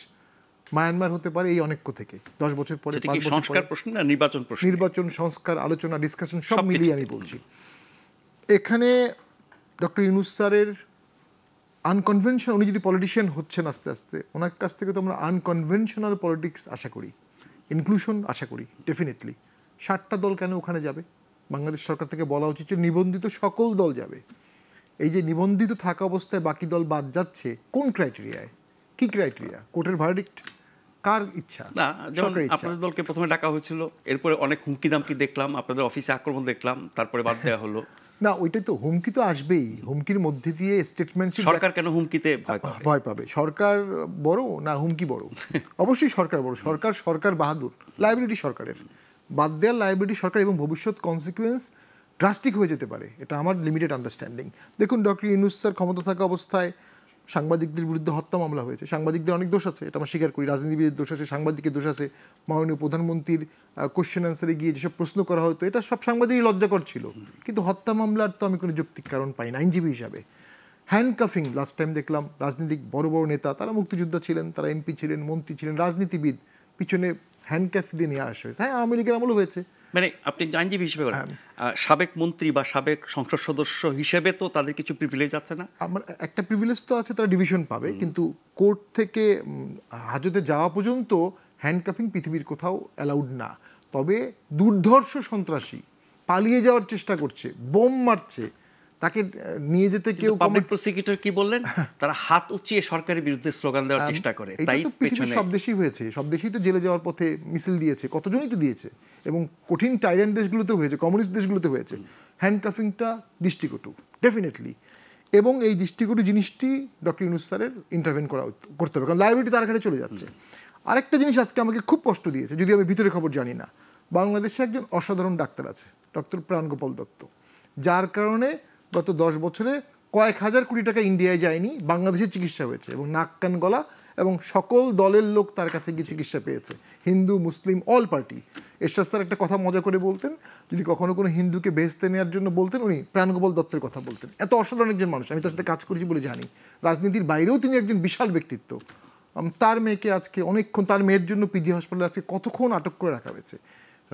মায়ানমার হতে পারে এই অনৈক্য থেকে 10 বছর পরে, 5 বছর সংস্কার প্রশ্ন না নির্বাচন প্রশ্ন, নির্বাচন, সংস্কার, আলোচনা, ডিসকাশন সব মিলিয়ে আমি বলছি। এখানে ডক্টর ইউনূস স্যারের আনকনভেনশনাল, উনি যদি পলিটিশিয়ান হচ্ছেন আস্তে আস্তে, ওনার কাছ থেকে তো আমরা আনকনভেনশনাল পলিটিক্স আশা করি, ইনক্লুশন আশা করি ডেফিনেটলি। 7টা দল কেন ওখানে যাবে? বাংলাদেশ সরকার থেকে বলা উচিত যে নিবন্ধিত সকল দল যাবে। এই যে নিবন্ধিত থাকা অবস্থায় বাকি দল বাদ যাচ্ছে, কোন ক্রাইটেরিয়ায়, কি ক্রাইটেরিয়া? কোর্টের ভার্ডিক্ট, কার ইচ্ছা? না, যেমন আপনাদের দলকে প্রথমে ডাকা হয়েছিল, এরপরে অনেক হুমকি দামকি দেখলাম, আপনাদের অফিসে আক্রমণ দেখলাম, তারপরে বাদ দেওয়া হলো। না, ওইটাই তো, হুমকি তো আসবেই, হুমকির মধ্যে দিয়ে স্টেটমেন্ট। সরকার কেন হুমকিতে ভয় পাবে? সরকার বড় না হুমকি বড়? অবশ্যই সরকার বড়। সরকার বাহাদুর, লায়াবিলিটি সরকারের, বাদ দেওয়ার লায়াবিলিটি সরকার, এবং ভবিষ্যৎ কনসিকুয়েন্স ড্রাস্টিক হয়ে যেতে পারে, এটা আমার লিমিটেড আন্ডারস্ট্যান্ডিং। দেখুন, ডক্টর ইউনূস স্যার ক্ষমতা থাকা অবস্থায় সাংবাদিকদের বিরুদ্ধে হত্যা মামলা হয়েছে, সাংবাদিকদের অনেক দোষ আছে, এটা আমরা স্বীকার করি, রাজনীতিবিদের দোষ আছে, সাংবাদিকের দোষ আছে, মাননীয় প্রধানমন্ত্রীর কোশ্চেন অ্যান্সারে গিয়ে যেসব প্রশ্ন করা হতো, এটা সব সাংবাদিকই লজ্জাকর ছিল, কিন্তু হত্যা মামলার তো আমি কোনো যৌক্তিক কারণ পাই না আইনজীবী হিসাবে। হ্যান্ডকাফিং, লাস্ট টাইম দেখলাম রাজনীতিক বড় বড় নেতা, তারা মুক্তিযোদ্ধা ছিলেন, তারা এমপি ছিলেন, মন্ত্রী ছিলেন, রাজনীতিবিদ, পিছনে হ্যান্ডকাফ দিয়ে নিয়ে আসা হয়েছে। হ্যাঁ, আওয়ামী লীগের আমলও হয়েছে। মানে আপনি আইনজীবী হিসেবে সাবেক মন্ত্রী বা সাবেক সংসদ সদস্য হিসেবে তো তাদের কিছু প্রিভিলেজ আছে না? আমার একটা প্রিভিলেজ তো আছে, তারা ডিভিশন পাবে, কিন্তু কোর্ট থেকে হাজতে যাওয়া পর্যন্ত হ্যান্ডকাফিং পৃথিবীর কোথাও অ্যালাউড না। তবে দুর্ধর্ষ সন্ত্রাসী পালিয়ে যাওয়ার চেষ্টা করছে, বোম মারছে, তাকে নিয়ে যেতে কেউ, পাবলিক প্রসিকিউটর কি বললেন, তারা হাত উঁচিয়ে সরকারের বিরুদ্ধে স্লোগান দেওয়ার চেষ্টা করে। তাই তো পৃথিবীর সব দেশেই হয়েছে, সব দেশেই তো জেলে যাওয়ার পথে মিছিল দিয়েছে, কতজনই তো দিয়েছে, এবং কঠিন টাইরান্ট দেশগুলোতে হয়েছে, কমিউনিস্ট দেশগুলোতে হয়েছে। হ্যান্ডকাফিংটা দৃষ্টিকটু ডেফিনেটলি, এবং এই দৃষ্টিকটু জিনিসটি ডক্টর ইউনূস স্যারের ইন্টারভেন করতে হবে, কারণ লায়াবিলিটি তার কাছে চলে যাচ্ছে। আরেকটা জিনিস আজকে আমাকে খুব কষ্ট দিয়েছে, যদিও আমি ভিতরে খবর জানি না, বাংলাদেশে একজন অসাধারণ ডাক্তার আছে, ডক্টর প্রাণগোপাল দত্ত, যার কারণে গত 10 বছরে কয়েক হাজার কোটি টাকা ইন্ডিয়ায় যায়নি, বাংলাদেশের চিকিৎসা হয়েছে, এবং নাক কান গলা এবং সকল দলের লোক তার কাছে গিয়ে চিকিৎসা পেয়েছে, হিন্দু মুসলিম অল পার্টি। এরশাদ স্যার একটা কথা মজা করে বলতেন, যদি কখনো কোনো হিন্দুকে বেহেশতে নেওয়ার জন্য বলতেন উনি প্রাণগোপাল দত্তের কথা বলতেন। এত অসাধারণ একজন মানুষ, আমি তার সাথে কাজ করেছি বলে জানি। রাজনীতির বাইরেও তিনি একজন বিশাল ব্যক্তিত্ব। তার মেয়েকে আজকে অনেকক্ষণ, তার মেয়ের জন্য পিজি হাসপাতালে আজকে কতক্ষণ আটক করে রাখা হয়েছে।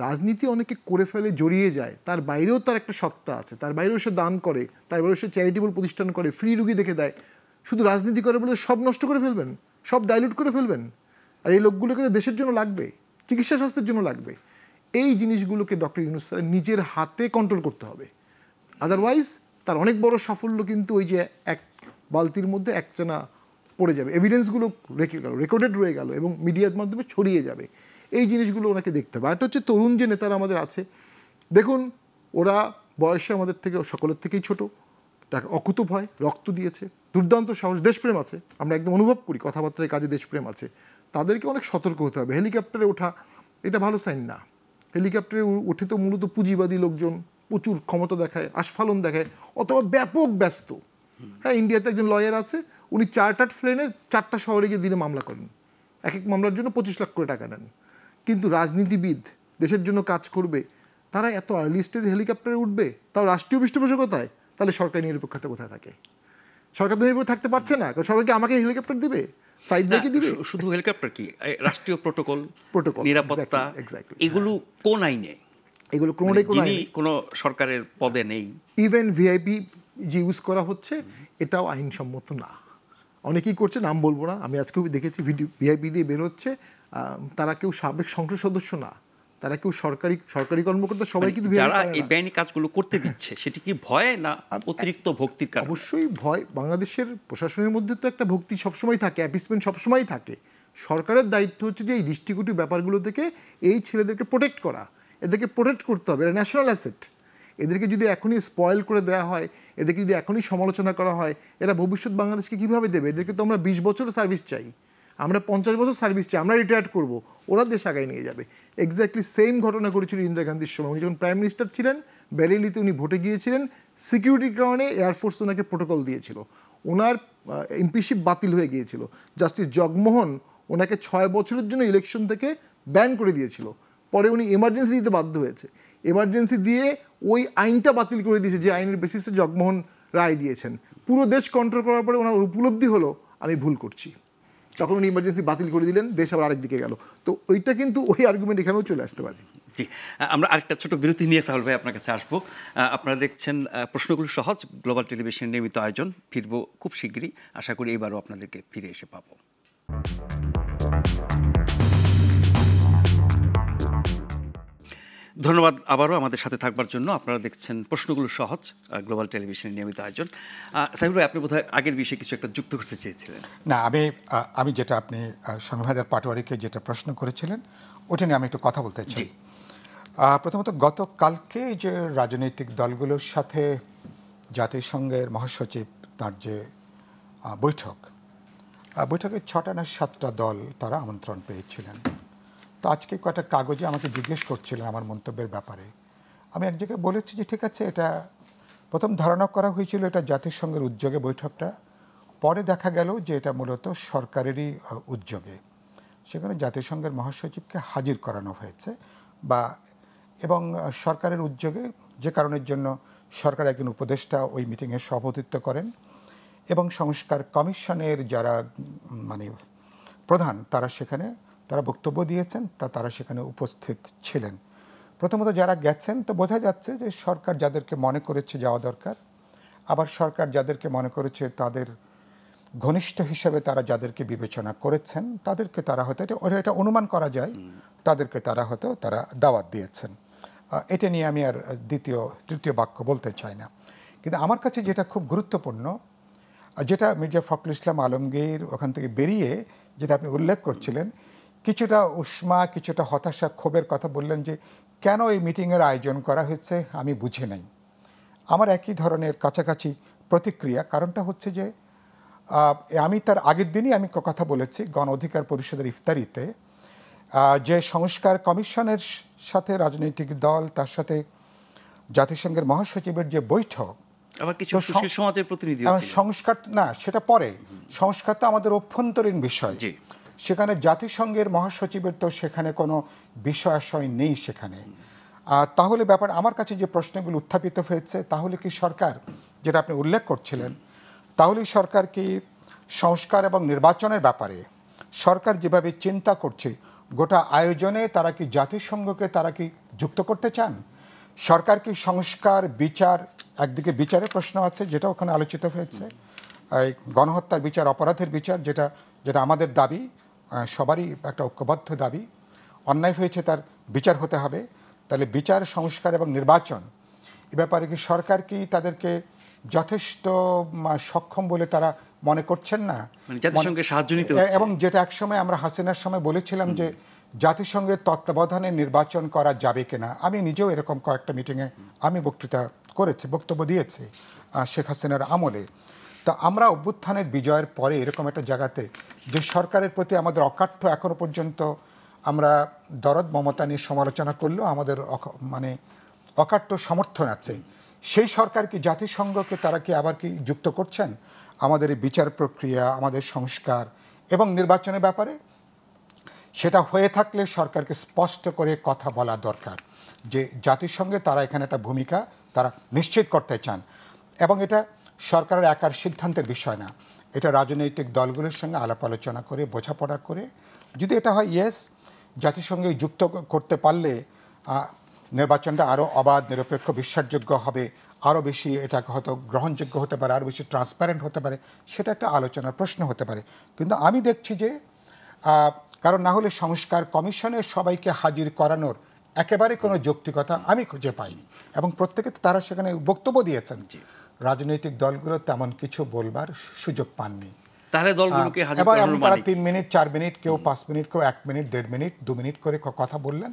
রাজনীতি অনেকে করে ফেলে, জড়িয়ে যায়, তার বাইরেও তার একটা সত্তা আছে, তার বাইরেও সে দান করে, তার বাইরেও সে চ্যারিটেবল প্রতিষ্ঠান করে, ফ্রি রুগী দেখে দেয়। শুধু রাজনীতি করে বলে সব নষ্ট করে ফেলবেন, সব ডাইলুট করে ফেলবেন? আর এই লোকগুলোকে দেশের জন্য লাগবে, চিকিৎসা স্বাস্থ্যের জন্য লাগবে। এই জিনিসগুলোকে ডক্টর ইউনূস স্যারের নিজের হাতে কন্ট্রোল করতে হবে। আদারওয়াইজ তার অনেক বড় সাফল্য কিন্তু ওই যে এক বালতির মধ্যে একচানা পড়ে যাবে, এভিডেন্সগুলো রেখে গেল, রেকর্ডেড রয়ে গেল এবং মিডিয়ার মাধ্যমে ছড়িয়ে যাবে। এই জিনিসগুলো ওনাকে দেখতে হবে। একটা হচ্ছে তরুণ যে নেতারা আমাদের আছে, দেখুন ওরা বয়সে আমাদের থেকে সকলের থেকেই ছোট, তাকে অকুত ভয়, রক্ত দিয়েছে, দুর্দান্ত সাহস, দেশপ্রেম আছে, আমরা একদম অনুভব করি কথাবার্তায় কাজে দেশপ্রেম আছে। তাদেরকে অনেক সতর্ক হতে হবে। হেলিকপ্টারে ওঠা এটা ভালো সাইন না। হেলিকপ্টারে উঠে তো মূলত পুঁজিবাদী লোকজন প্রচুর ক্ষমতা দেখায়, আস্ফালন দেখায়, অথবা ব্যাপক ব্যস্ত। হ্যাঁ, ইন্ডিয়াতে একজন লয়ার আছে, উনি চার্টার্ড প্লেনে 4টা শহরে গিয়ে দিনে মামলা করেন, এক এক মামলার জন্য 25 লাখ করে টাকা নেন। কিন্তু রাজনীতিবিদ দেশের জন্য কাজ করবে, তারা এত আর্লি স্টেজে হেলিকপ্টারে উঠবে, তাও রাষ্ট্রীয় পৃষ্ঠপোষকতায়? তাহলে সরকারি নিরপেক্ষতা কোথায় থাকে? সরকার তো নিরপেক্ষ থাকতে পারছে না, কারণ সরকারকে আমাকে হেলিকপ্টার দিবে, সাইড ব্রেকে দিবে। শুধু হেলিকপ্টার কি, রাষ্ট্রীয় প্রটোকল, প্রোটোকল, নিরাপত্তা, এগুলো কোন আইনে? এগুলো কোনোটাই কোনো সরকারের পদে নেই। ইভেন ভিআইপি যে ইউজ করা হচ্ছে এটাও আইনসম্মত না। অনেকেই করছে, নাম বলবো না, আমি আজকেও দেখেছি ভিডিও, ভিআইপি দিয়ে বের হচ্ছে। তারা কেউ সাবেক সংসদ সদস্য না, তারা কেউ সরকারি কর্মকর্তা, সবাই কিন্তু যারা এই বেআইনি কাজগুলো করতে দিচ্ছে সেটি কি ভয় না অতিরিক্ত ভক্তির কারণে? অবশ্যই ভয়। বাংলাদেশের প্রশাসনের মধ্যে তো একটা ভক্তি সবসময় থাকে, অ্যাপিসমেন্ট সবসময় থাকে। সরকারের দায়িত্ব হচ্ছে যে এই দৃষ্টিকটু ব্যাপারগুলো থেকে এই ছেলেদেরকে প্রোটেক্ট করা, এদেরকে প্রোটেক্ট করতে হবে, এরা ন্যাশনাল অ্যাসেট। এদেরকে যদি এখনই স্পয়েল করে দেওয়া হয়, এদেরকে যদি এখনই সমালোচনা করা হয়, এরা ভবিষ্যৎ বাংলাদেশকে কীভাবে দেবে? এদেরকে তো আমরা 20 বছর সার্ভিস চাই, আমরা 50 বছর সার্ভিস চাই, আমরা রিটায়ার্ড করব, ওরা দেশ আগায় নিয়ে যাবে। এক্স্যাক্টলি সেম ঘটনা করেছিল ইন্দিরা গান্ধীর সময়। উনি যখন প্রাইম মিনিস্টার ছিলেন, বেরেলিতে উনি ভোটে গিয়েছিলেন, সিকিউরিটির কারণে এয়ারফোর্স ওনাকে প্রোটোকল দিয়েছিল, ওনার এমপিশিপ বাতিল হয়ে গিয়েছিল। জাস্টিস জগমোহন ওনাকে 6 বছরের জন্য ইলেকশন থেকে ব্যান করে দিয়েছিল। পরে উনি এমার্জেন্সি দিতে বাধ্য হয়েছে, এমার্জেন্সি দিয়ে ওই আইনটা বাতিল করে দিয়েছে যে আইনের বেসিসে জগমোহন রায় দিয়েছেন। পুরো দেশ কন্ট্রোল করার পরে ওনার উপলব্ধি হলো আমি ভুল করছি, তখন উনি ইমার্জেন্সি বাতিল করে দিলেন, দেশ আবার আরেক দিকে গেল। তো ওইটা কিন্তু ওই আর্গুমেন্ট এখানেও চলে আসতে পারে। জি, আমরা আরেকটা ছোট বিরতি নিয়ে সাহুল ভাই আপনার কাছে আসবো। আপনারা দেখছেন প্রশ্নগুলো সহজ, গ্লোবাল টেলিভিশনের নিয়মিত আয়োজন। ফিরবো খুব শীঘ্রই, আশা করি এবারও আপনাদেরকে ফিরে এসে পাবো। ধন্যবাদ আবারও আমাদের সাথে থাকবার জন্য। আপনারা দেখছেন প্রশ্নগুলো সহজ, গ্লোবাল টেলিভিশনের নিয়মিত আয়োজন। সাহিল ভাই, আপনি বোধহয় আগের বিষয়ে কিছু একটা যুক্ত করতে চেয়েছিলেন। না, আমি যেটা আপনি শামীম পাটোয়ারিকে যেটা প্রশ্ন করেছিলেন ওটা নিয়ে আমি একটু কথা বলতে চাই। প্রথমত গতকালকে যে রাজনৈতিক দলগুলোর সাথে জাতিসংঘের মহাসচিব তার যে বৈঠকে 6টা না 7টা দল তারা আমন্ত্রণ পেয়েছিলেন। তো আজকে কয়েকটা কাগজে আমাকে জিজ্ঞেস করছিলেন আমার মন্তব্যের ব্যাপারে। আমি এক জায়গায় বলেছি যে ঠিক আছে, এটা প্রথম ধারণা করা হয়েছিল এটা জাতিসংঘের উদ্যোগে বৈঠকটা, পরে দেখা গেল যে এটা মূলত সরকারেরই উদ্যোগে। সেখানে জাতিসংঘের মহাসচিবকে হাজির করানো হয়েছে এবং সরকারের উদ্যোগে, যে কারণের জন্য সরকার একজন উপদেষ্টা ওই মিটিংয়ে সভাপতিত্ব করেন এবং সংস্কার কমিশনের যারা প্রধান তারা বক্তব্য দিয়েছেন, তারা সেখানে উপস্থিত ছিলেন। প্রথমত যারা গেছেন তো বোঝা যাচ্ছে যে সরকার যাদেরকে মনে করেছে যাওয়া দরকার, আবার সরকার যাদেরকে মনে করেছে তাদের ঘনিষ্ঠ হিসেবে তারা যাদেরকে বিবেচনা করেছেন তাদেরকে তারা হয়তো এটা অনুমান করা যায় তাদেরকে তারা দাওয়াত দিয়েছেন। এটা নিয়ে আমি আর তৃতীয় বাক্য বলতে চাই না। কিন্তু আমার কাছে যেটা খুব গুরুত্বপূর্ণ, যেটা মির্জা ফখরুল ইসলাম আলমগীর ওখান থেকে বেরিয়ে যেটা আপনি উল্লেখ করছিলেন, কিছুটা উষ্মা, কিছুটা হতাশা, ক্ষোভের কথা বললেন যে কেন এই মিটিংয়ের আয়োজন করা হয়েছে আমি বুঝি নাই। আমার একই ধরনের কাছাকাছি প্রতিক্রিয়া। কারণটা হচ্ছে যে আমি তার আগের দিনই আমি কথা বলেছি গণ অধিকার পরিষদের ইফতারিতে, যে সংস্কার কমিশনের সাথে রাজনৈতিক দল, তার সাথে জাতিসংঘের মহাসচিবের যে বৈঠক, আবার কিছু তো সুশীল সমাজের প্রতিনিধি সংস্কার না, সেটা পরে। সংস্কার তো আমাদের অভ্যন্তরীণ বিষয়। সেখানে জাতিসংঘের মহাসচিবের তো সেখানে কোনো বিষয় আশয় নেই সেখানে। তাহলে ব্যাপার আমার কাছে যে প্রশ্নগুলো উত্থাপিত হয়েছে, তাহলে কি সরকার, যেটা আপনি উল্লেখ করছিলেন, তাহলে সরকার কি সংস্কার এবং নির্বাচনের ব্যাপারে সরকার যেভাবে চিন্তা করছে গোটা আয়োজনে তারা কি জাতিসংঘকে তারা কি যুক্ত করতে চান? সরকার কি সংস্কার, বিচার, একদিকে বিচারের প্রশ্ন আছে যেটা ওখানে আলোচিত হয়েছে, এই গণহত্যার বিচার, অপরাধের বিচার, যেটা আমাদের দাবি, সবারই একটা ঐক্যবদ্ধ দাবি। অন্যায় হয়েছে তার বিচার হতে হবে। তাহলে বিচার, সংস্কার এবং নির্বাচন এ ব্যাপারে কি সরকার কি তাদেরকে যথেষ্ট সক্ষম বলে তারা মনে করছেন না? জাতিসংঘের সাহায্য নিতে এবং যেটা একসময় আমরা হাসিনার সময় বলেছিলাম যে জাতিসংঘের তত্ত্বাবধানে নির্বাচন করা যাবে কিনা। আমি নিজেও এরকম কয়েকটা মিটিংয়ে আমি বক্তব্য দিয়েছি শেখ হাসিনার আমলে। তা আমরা অভ্যুত্থানের বিজয়ের পরে এরকম একটা জায়গাতে যে সরকারের প্রতি আমাদের অকাট্য, এখনো পর্যন্ত আমরা দরদ মমতা নিয়ে সমালোচনা করলেও আমাদের অকাট্য সমর্থন আছে, সেই সরকার কি জাতিসংঘকে তারা কি আবার কি যুক্ত করছেন আমাদের এই বিচার প্রক্রিয়া, আমাদের সংস্কার এবং নির্বাচনের ব্যাপারে? সেটা হয়ে থাকলে সরকারকে স্পষ্ট করে কথা বলা দরকার যে জাতিসংঘে তারা এখানে একটা ভূমিকা তারা নিশ্চিত করতে চান। এবং এটা সরকারের একার সিদ্ধান্তের বিষয় না, এটা রাজনৈতিক দলগুলোর সঙ্গে আলাপ আলোচনা করে, বোঝাপড়া করে যদি এটা হয় ইয়েস, জাতিসংঘে যুক্ত করতে পারলে নির্বাচনটা আরও অবাধ, নিরপেক্ষ, বিশ্বাসযোগ্য হবে, আরও বেশি এটা হয়তো গ্রহণযোগ্য হতে পারে, আরও বেশি ট্রান্সপারেন্ট হতে পারে, সেটা একটা আলোচনার প্রশ্ন হতে পারে। কিন্তু আমি দেখছি যে কারণ না হলে সংস্কার কমিশনের সবাইকে হাজির করানোর একেবারে কোনো যৌক্তিকতা আমি খুঁজে পাইনি। এবং প্রত্যেকে তারা সেখানে বক্তব্য দিয়েছেন, রাজনৈতিক দলগুলো তেমন কিছু বলবার সুযোগ পাননি। তাহলে দলগুলোকে হাজির এবং করানোর তারা 3 মিনিট, 4 মিনিট, কেউ 5 মিনিট, কেউ 1 মিনিট, 1.5 মিনিট, 2 মিনিট করে কথা বললেন।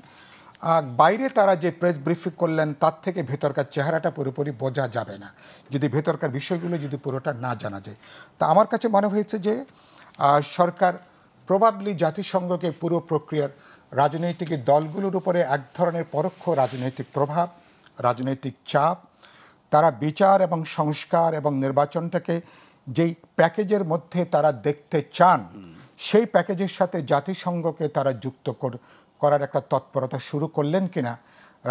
বাইরে তারা যে প্রেস ব্রিফিং করলেন তার থেকে ভেতরকার চেহারাটা পুরোপুরি বোঝা যাবে না যদি ভেতরকার বিষয়গুলো যদি পুরোটা না জানা যায়। তা আমার কাছে মনে হয়েছে যে সরকার প্রবাবলি জাতিসংঘকে পুরো প্রক্রিয়ার রাজনৈতিক দলগুলোর উপরে এক ধরনের পরোক্ষ রাজনৈতিক প্রভাব, রাজনৈতিক চাপ, তারা বিচার এবং সংস্কার এবং নির্বাচনটাকে যেই প্যাকেজের মধ্যে তারা দেখতে চান, সেই প্যাকেজের সাথে জাতিসংঘকে তারা যুক্ত করার একটা তৎপরতা শুরু করলেন কিনা।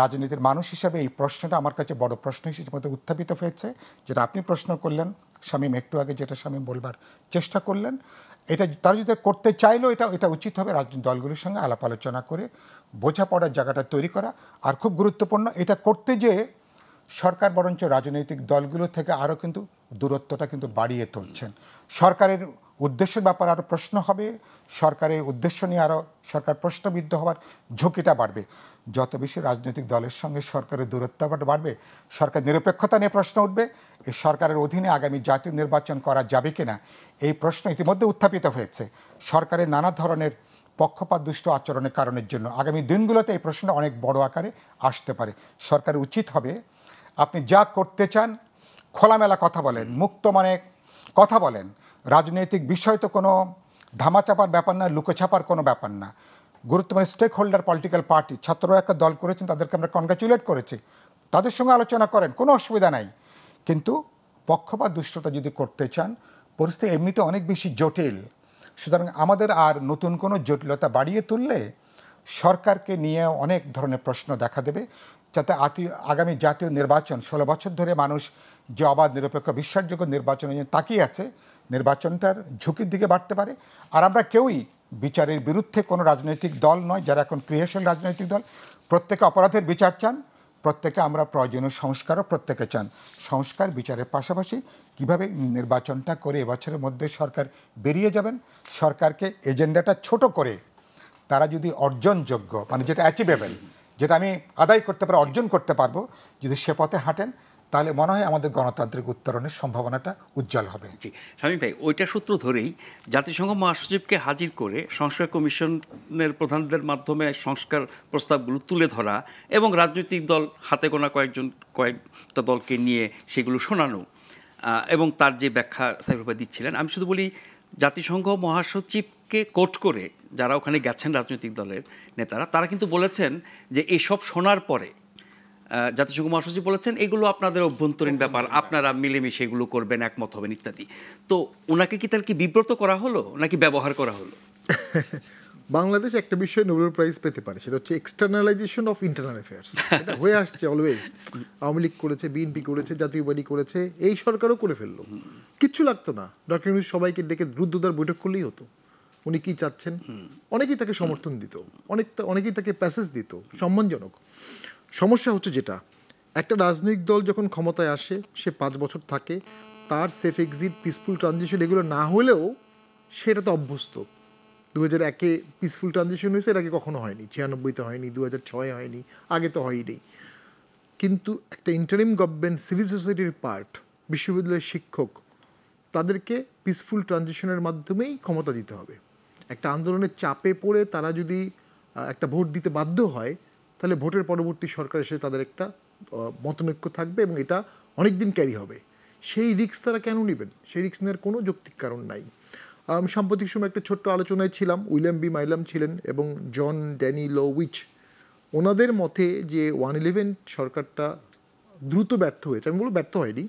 রাজনীতির মানুষ হিসাবে এই প্রশ্নটা আমার কাছে বড় প্রশ্ন হিসেবে উত্থাপিত হয়েছে, যেটা আপনি প্রশ্ন করলেন শামীম একটু আগে, যেটা শামীম বলবার চেষ্টা করলেন। এটা তারা যদি করতে চাইলেও এটা উচিত হবে রাজনৈতিক দলগুলির সঙ্গে আলাপ আলোচনা করে বোঝাপড়ার জায়গাটা তৈরি করা। আর খুব গুরুত্বপূর্ণ, এটা করতে যে সরকার বরঞ্চ রাজনৈতিক দলগুলো থেকে আরও কিন্তু দূরত্বটা কিন্তু বাড়িয়ে তুলছেন। সরকারের উদ্দেশ্যের ব্যাপারে আরও প্রশ্ন হবে, সরকারের উদ্দেশ্য নিয়ে আরও সরকার প্রশ্নবিদ্ধ হওয়ার ঝুঁকিটা বাড়বে। যত বেশি রাজনৈতিক দলের সঙ্গে সরকারের দূরত্ব বাড়বে, সরকার নিরপেক্ষতা নিয়ে প্রশ্ন উঠবে, এই সরকারের অধীনে আগামী জাতীয় নির্বাচন করা যাবে কিনা এই প্রশ্ন ইতিমধ্যে উত্থাপিত হয়েছে। সরকারের নানা ধরনের পক্ষপাত দুষ্ট আচরণের কারণের জন্য আগামী দিনগুলোতে এই প্রশ্নটা অনেক বড় আকারে আসতে পারে। সরকারের উচিত হবে আপনি যা করতে চান খোলামেলা কথা বলেন, মুক্ত মানে কথা বলেন। রাজনৈতিক বিষয় তো কোনো ধামাচাপার ব্যাপার না, লুকোছাপার কোনো ব্যাপার না। গুরুত্বপূর্ণ স্টেক হোল্ডার পলিটিক্যাল পার্টি, ছাত্ররা একটা দল করেছেন, তাদেরকে আমরা কনগ্রাচুলেট করেছি, তাদের সঙ্গে আলোচনা করেন, কোনো অসুবিধা নাই। কিন্তু পক্ষপাত দুষ্টতা যদি করতে চান, পরিস্থিতি এমনিতে অনেক বেশি জটিল। সুতরাং আমাদের আর নতুন কোনো জটিলতা বাড়িয়ে তুললে সরকারকে নিয়ে অনেক ধরনের প্রশ্ন দেখা দেবে। যাতে আগামী জাতীয় নির্বাচন 16 বছর ধরে মানুষ যে অবাধ, নিরপেক্ষ, বিশ্বাসযোগ্য নির্বাচনের জন্য তাকিয়ে আছে, নির্বাচনটার ঝুঁকির দিকে বাড়তে পারে। আর আমরা কেউই বিচারের বিরুদ্ধে কোনো রাজনৈতিক দল নয়, যারা এখন ক্রিয়াশীল রাজনৈতিক দল, প্রত্যেকে অপরাধের বিচার চান, প্রত্যেকে আমরা প্রয়োজনীয় সংস্কারও প্রত্যেকে চান। সংস্কার বিচারের পাশাপাশি কিভাবে নির্বাচনটা করে এবছরের মধ্যে সরকার বেরিয়ে যাবেন, সরকারকে এজেন্ডাটা ছোট করে তারা যদি অর্জনযোগ্য, মানে যেটা অ্যাচিভেবল, যেটা আমি আদায় করতে পারবো, অর্জন করতে পারবো, যদি সে পথে হাঁটেন, তাহলে মনে হয় আমাদের গণতান্ত্রিক উত্তরণের সম্ভাবনাটা উজ্জ্বল হবে। জি শামীম ভাই, ওইটা সূত্র ধরেই জাতিসংঘ মহাসচিবকে হাজির করে সংস্কার কমিশনের প্রধানদের মাধ্যমে সংস্কার প্রস্তাবগুলো তুলে ধরা এবং রাজনৈতিক দল হাতে গোনা কয়েকটা দলকে নিয়ে সেগুলো শোনানো এবং তার যে ব্যাখ্যা সাইফুল ভাই দিচ্ছিলেন, আমি শুধু বলি জাতিসংঘ মহাসচিবকে কোট করে যারা ওখানে গেছেন রাজনৈতিক দলের নেতারা, তারা কিন্তু বলেছেন যে এসব শোনার পরে জাতিসংঘ মহাসচিব বলেছেন এগুলো আপনাদের অভ্যন্তরীণ ব্যাপার, আপনারা মিলেমিশে এগুলো করবেন, একমত হবেন ইত্যাদি। তো ওনাকে কি তার কি বিব্রত করা হলো নাকি ব্যবহার করা হলো? বাংলাদেশ একটা বিষয়ে নোবেল প্রাইজ পেতে পারে, সেটা হচ্ছে এক্সটার্নালাইজেশন অফ ইন্টারনাল অ্যাফেয়ার্স। এটা হয়ে আসছে অলওয়েজ। আওয়ামী লীগ করেছে, বিএনপি করেছে, জাতীয় পার্টি করেছে, এই সরকারও করে ফেললো। কিচ্ছু লাগতো না, ডক্টর ইউনূস সবাইকে ডেকে রুদ্ধদ্বার বৈঠক করলেই হতো। উনি কি চাচ্ছেন, অনেকেই তাকে সমর্থন দিত, অনেকেই তাকে প্যাসেজ দিত, সম্মানজনক। সমস্যা হচ্ছে যেটা, একটা রাজনৈতিক দল যখন ক্ষমতায় আসে, সে 5 বছর থাকে, তার সেফ এক্সিট, পিসফুল ট্রানজিশন এগুলো না হলেও সেটা তো অভ্যস্ত। 2001-এ পিসফুল ট্রানজিশন হয়েছে, এর আগে কখনো হয়নি, 96-তে হয়নি, 2006-এ হয়নি, আগে তো হয়নি। কিন্তু একটা ইন্টারিম গভর্নমেন্ট সিভিল সোসাইটির পার্ট, বিশ্ববিদ্যালয়ের শিক্ষক, তাদেরকে পিসফুল ট্রানজিশনের মাধ্যমেই ক্ষমতা দিতে হবে। একটা আন্দোলনের চাপে পড়ে তারা যদি একটা ভোট দিতে বাধ্য হয়, তাহলে ভোটের পরবর্তী সরকার এসে তাদের একটা মতনৈক্য থাকবে এবং এটা অনেক দিন ক্যারি হবে। সেই রিস্ক তারা কেন নেবেন? সেই রিস্ক নেওয়ার কোনো যৌক্তিক কারণ নাই। সাম্প্রতিক সময় একটা ছোট্ট আলোচনায় ছিলাম, উইলিয়াম বি মাইলাম ছিলেন এবং জন ড্যানি লোউইচ। ওনাদের মতে যে 111 সরকারটা দ্রুত ব্যর্থ হয়েছে, আমি বলবো ব্যর্থ হয়নি,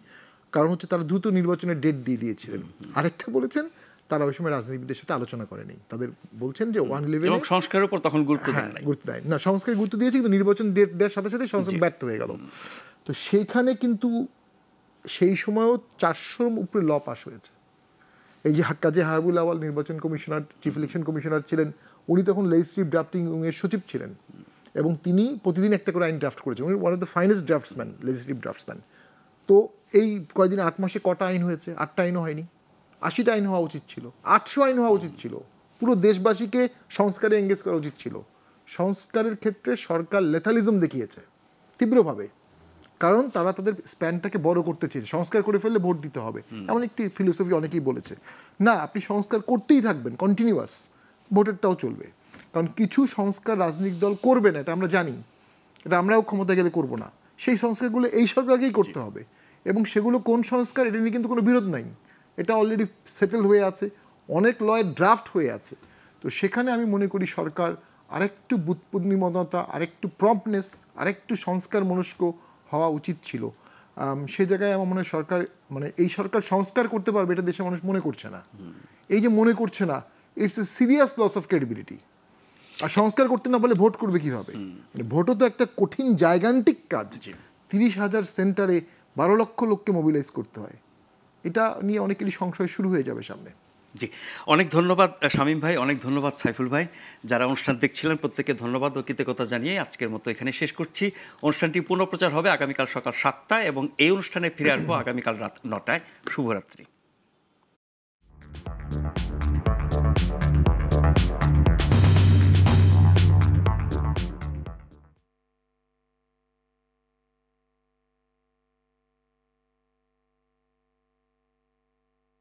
কারণ হচ্ছে তারা দ্রুত নির্বাচনের ডেট দিয়ে দিয়েছিলেন। আরেকটা বলেছেন, তারা ওই সময় রাজনীতিবিদদের সাথে আলোচনা করেনি। তাদের বলছেন যে 111 সংস্কারের উপর তখন গুরুত্ব দেন নাই। গুরুত্ব দেয় না, সংস্কার গুরুত্ব দিয়েছে, কিন্তু নির্বাচন ডেট দেওয়ার সাথে সাথে সংস্কার ব্যর্থ হয়ে গেল। তো সেইখানে কিন্তু সেই সময়ও 400-র উপরে ল পাস হয়েছে। এই যে কাজী হাবিবুল আওয়াল নির্বাচন কমিশনার, চিফ ইলেকশন কমিশনার ছিলেন, উনি তখন লেজিসলেটিভ ড্রাফটিং এর সচিব ছিলেন এবং তিনি প্রতিদিন একটা করে আইন ড্রাফট করেছেন। উনি one of the finest draughtsman, legislative draughtsman. তো এই কয়দিন 8 মাসে কটা আইন হয়েছে? 8টা আইনও হয়নি। 80টা আইন হওয়া উচিত ছিল, 800 আইন হওয়া উচিত ছিল। পুরো দেশবাসীকে সংস্কারে এঙ্গেজ করা উচিত ছিল। সংস্কারের ক্ষেত্রে সরকার লেথালিজম দেখিয়েছে তীব্রভাবে, কারণ তারা তাদের স্প্যানটাকে বড় করতে চেয়েছে। সংস্কার করে ফেললে ভোট দিতে হবে, এমন একটি ফিলোসফি অনেকেই বলেছে। না, আপনি সংস্কার করতেই থাকবেন কন্টিনিউয়াস, ভোটেরটাও চলবে। কারণ কিছু সংস্কার রাজনৈতিক দল করবে না, এটা আমরা জানি, এটা আমরাও ক্ষমতা গেলে করব না। সেই সংস্কারগুলো এই সরকারকেই করতে হবে, এবং সেগুলো কোন সংস্কার এটা নিয়ে কিন্তু কোনো বিরোধ নাই, এটা অলরেডি সেটেল হয়ে আছে, অনেক লয়ের ড্রাফট হয়ে আছে। তো সেখানে আমি মনে করি সরকার আরেকটু বুদ্ধিমত্তা, আরেকটু প্রম্পটনেস, আরেকটু সংস্কার মনস্ক হওয়া উচিত ছিল। সেই জায়গায় আমার মনে হয় সরকার, মানে এই সরকার সংস্কার করতে পারবে এটা দেশের মানুষ মনে করছে না। এই যে মনে করছে না, it's a serious loss of credibility. আর সংস্কার করতে না বলে ভোট করবে কিভাবে? মানে ভোটও তো একটা কঠিন জায়গান্তিক কাজ। 30,000 সেন্টারে 12 লক্ষ লোককে মোবিলাইজ করতে হয়, এটা নিয়ে অনেকেরই সংশয় শুরু হয়ে যাবে সামনে। জি, অনেক ধন্যবাদ শামীম ভাই, অনেক ধন্যবাদ সাইফুল ভাই। যারা অনুষ্ঠান দেখছিলেন প্রত্যেককে ধন্যবাদ ও কৃতজ্ঞতা জানিয়ে আজকের মতো এখানে শেষ করছি। অনুষ্ঠানটি পুনঃপ্রচার হবে আগামীকাল সকাল 7টায় এবং এই অনুষ্ঠানে ফিরে আসবো আগামীকাল রাত 9টায়। শুভরাত্রি।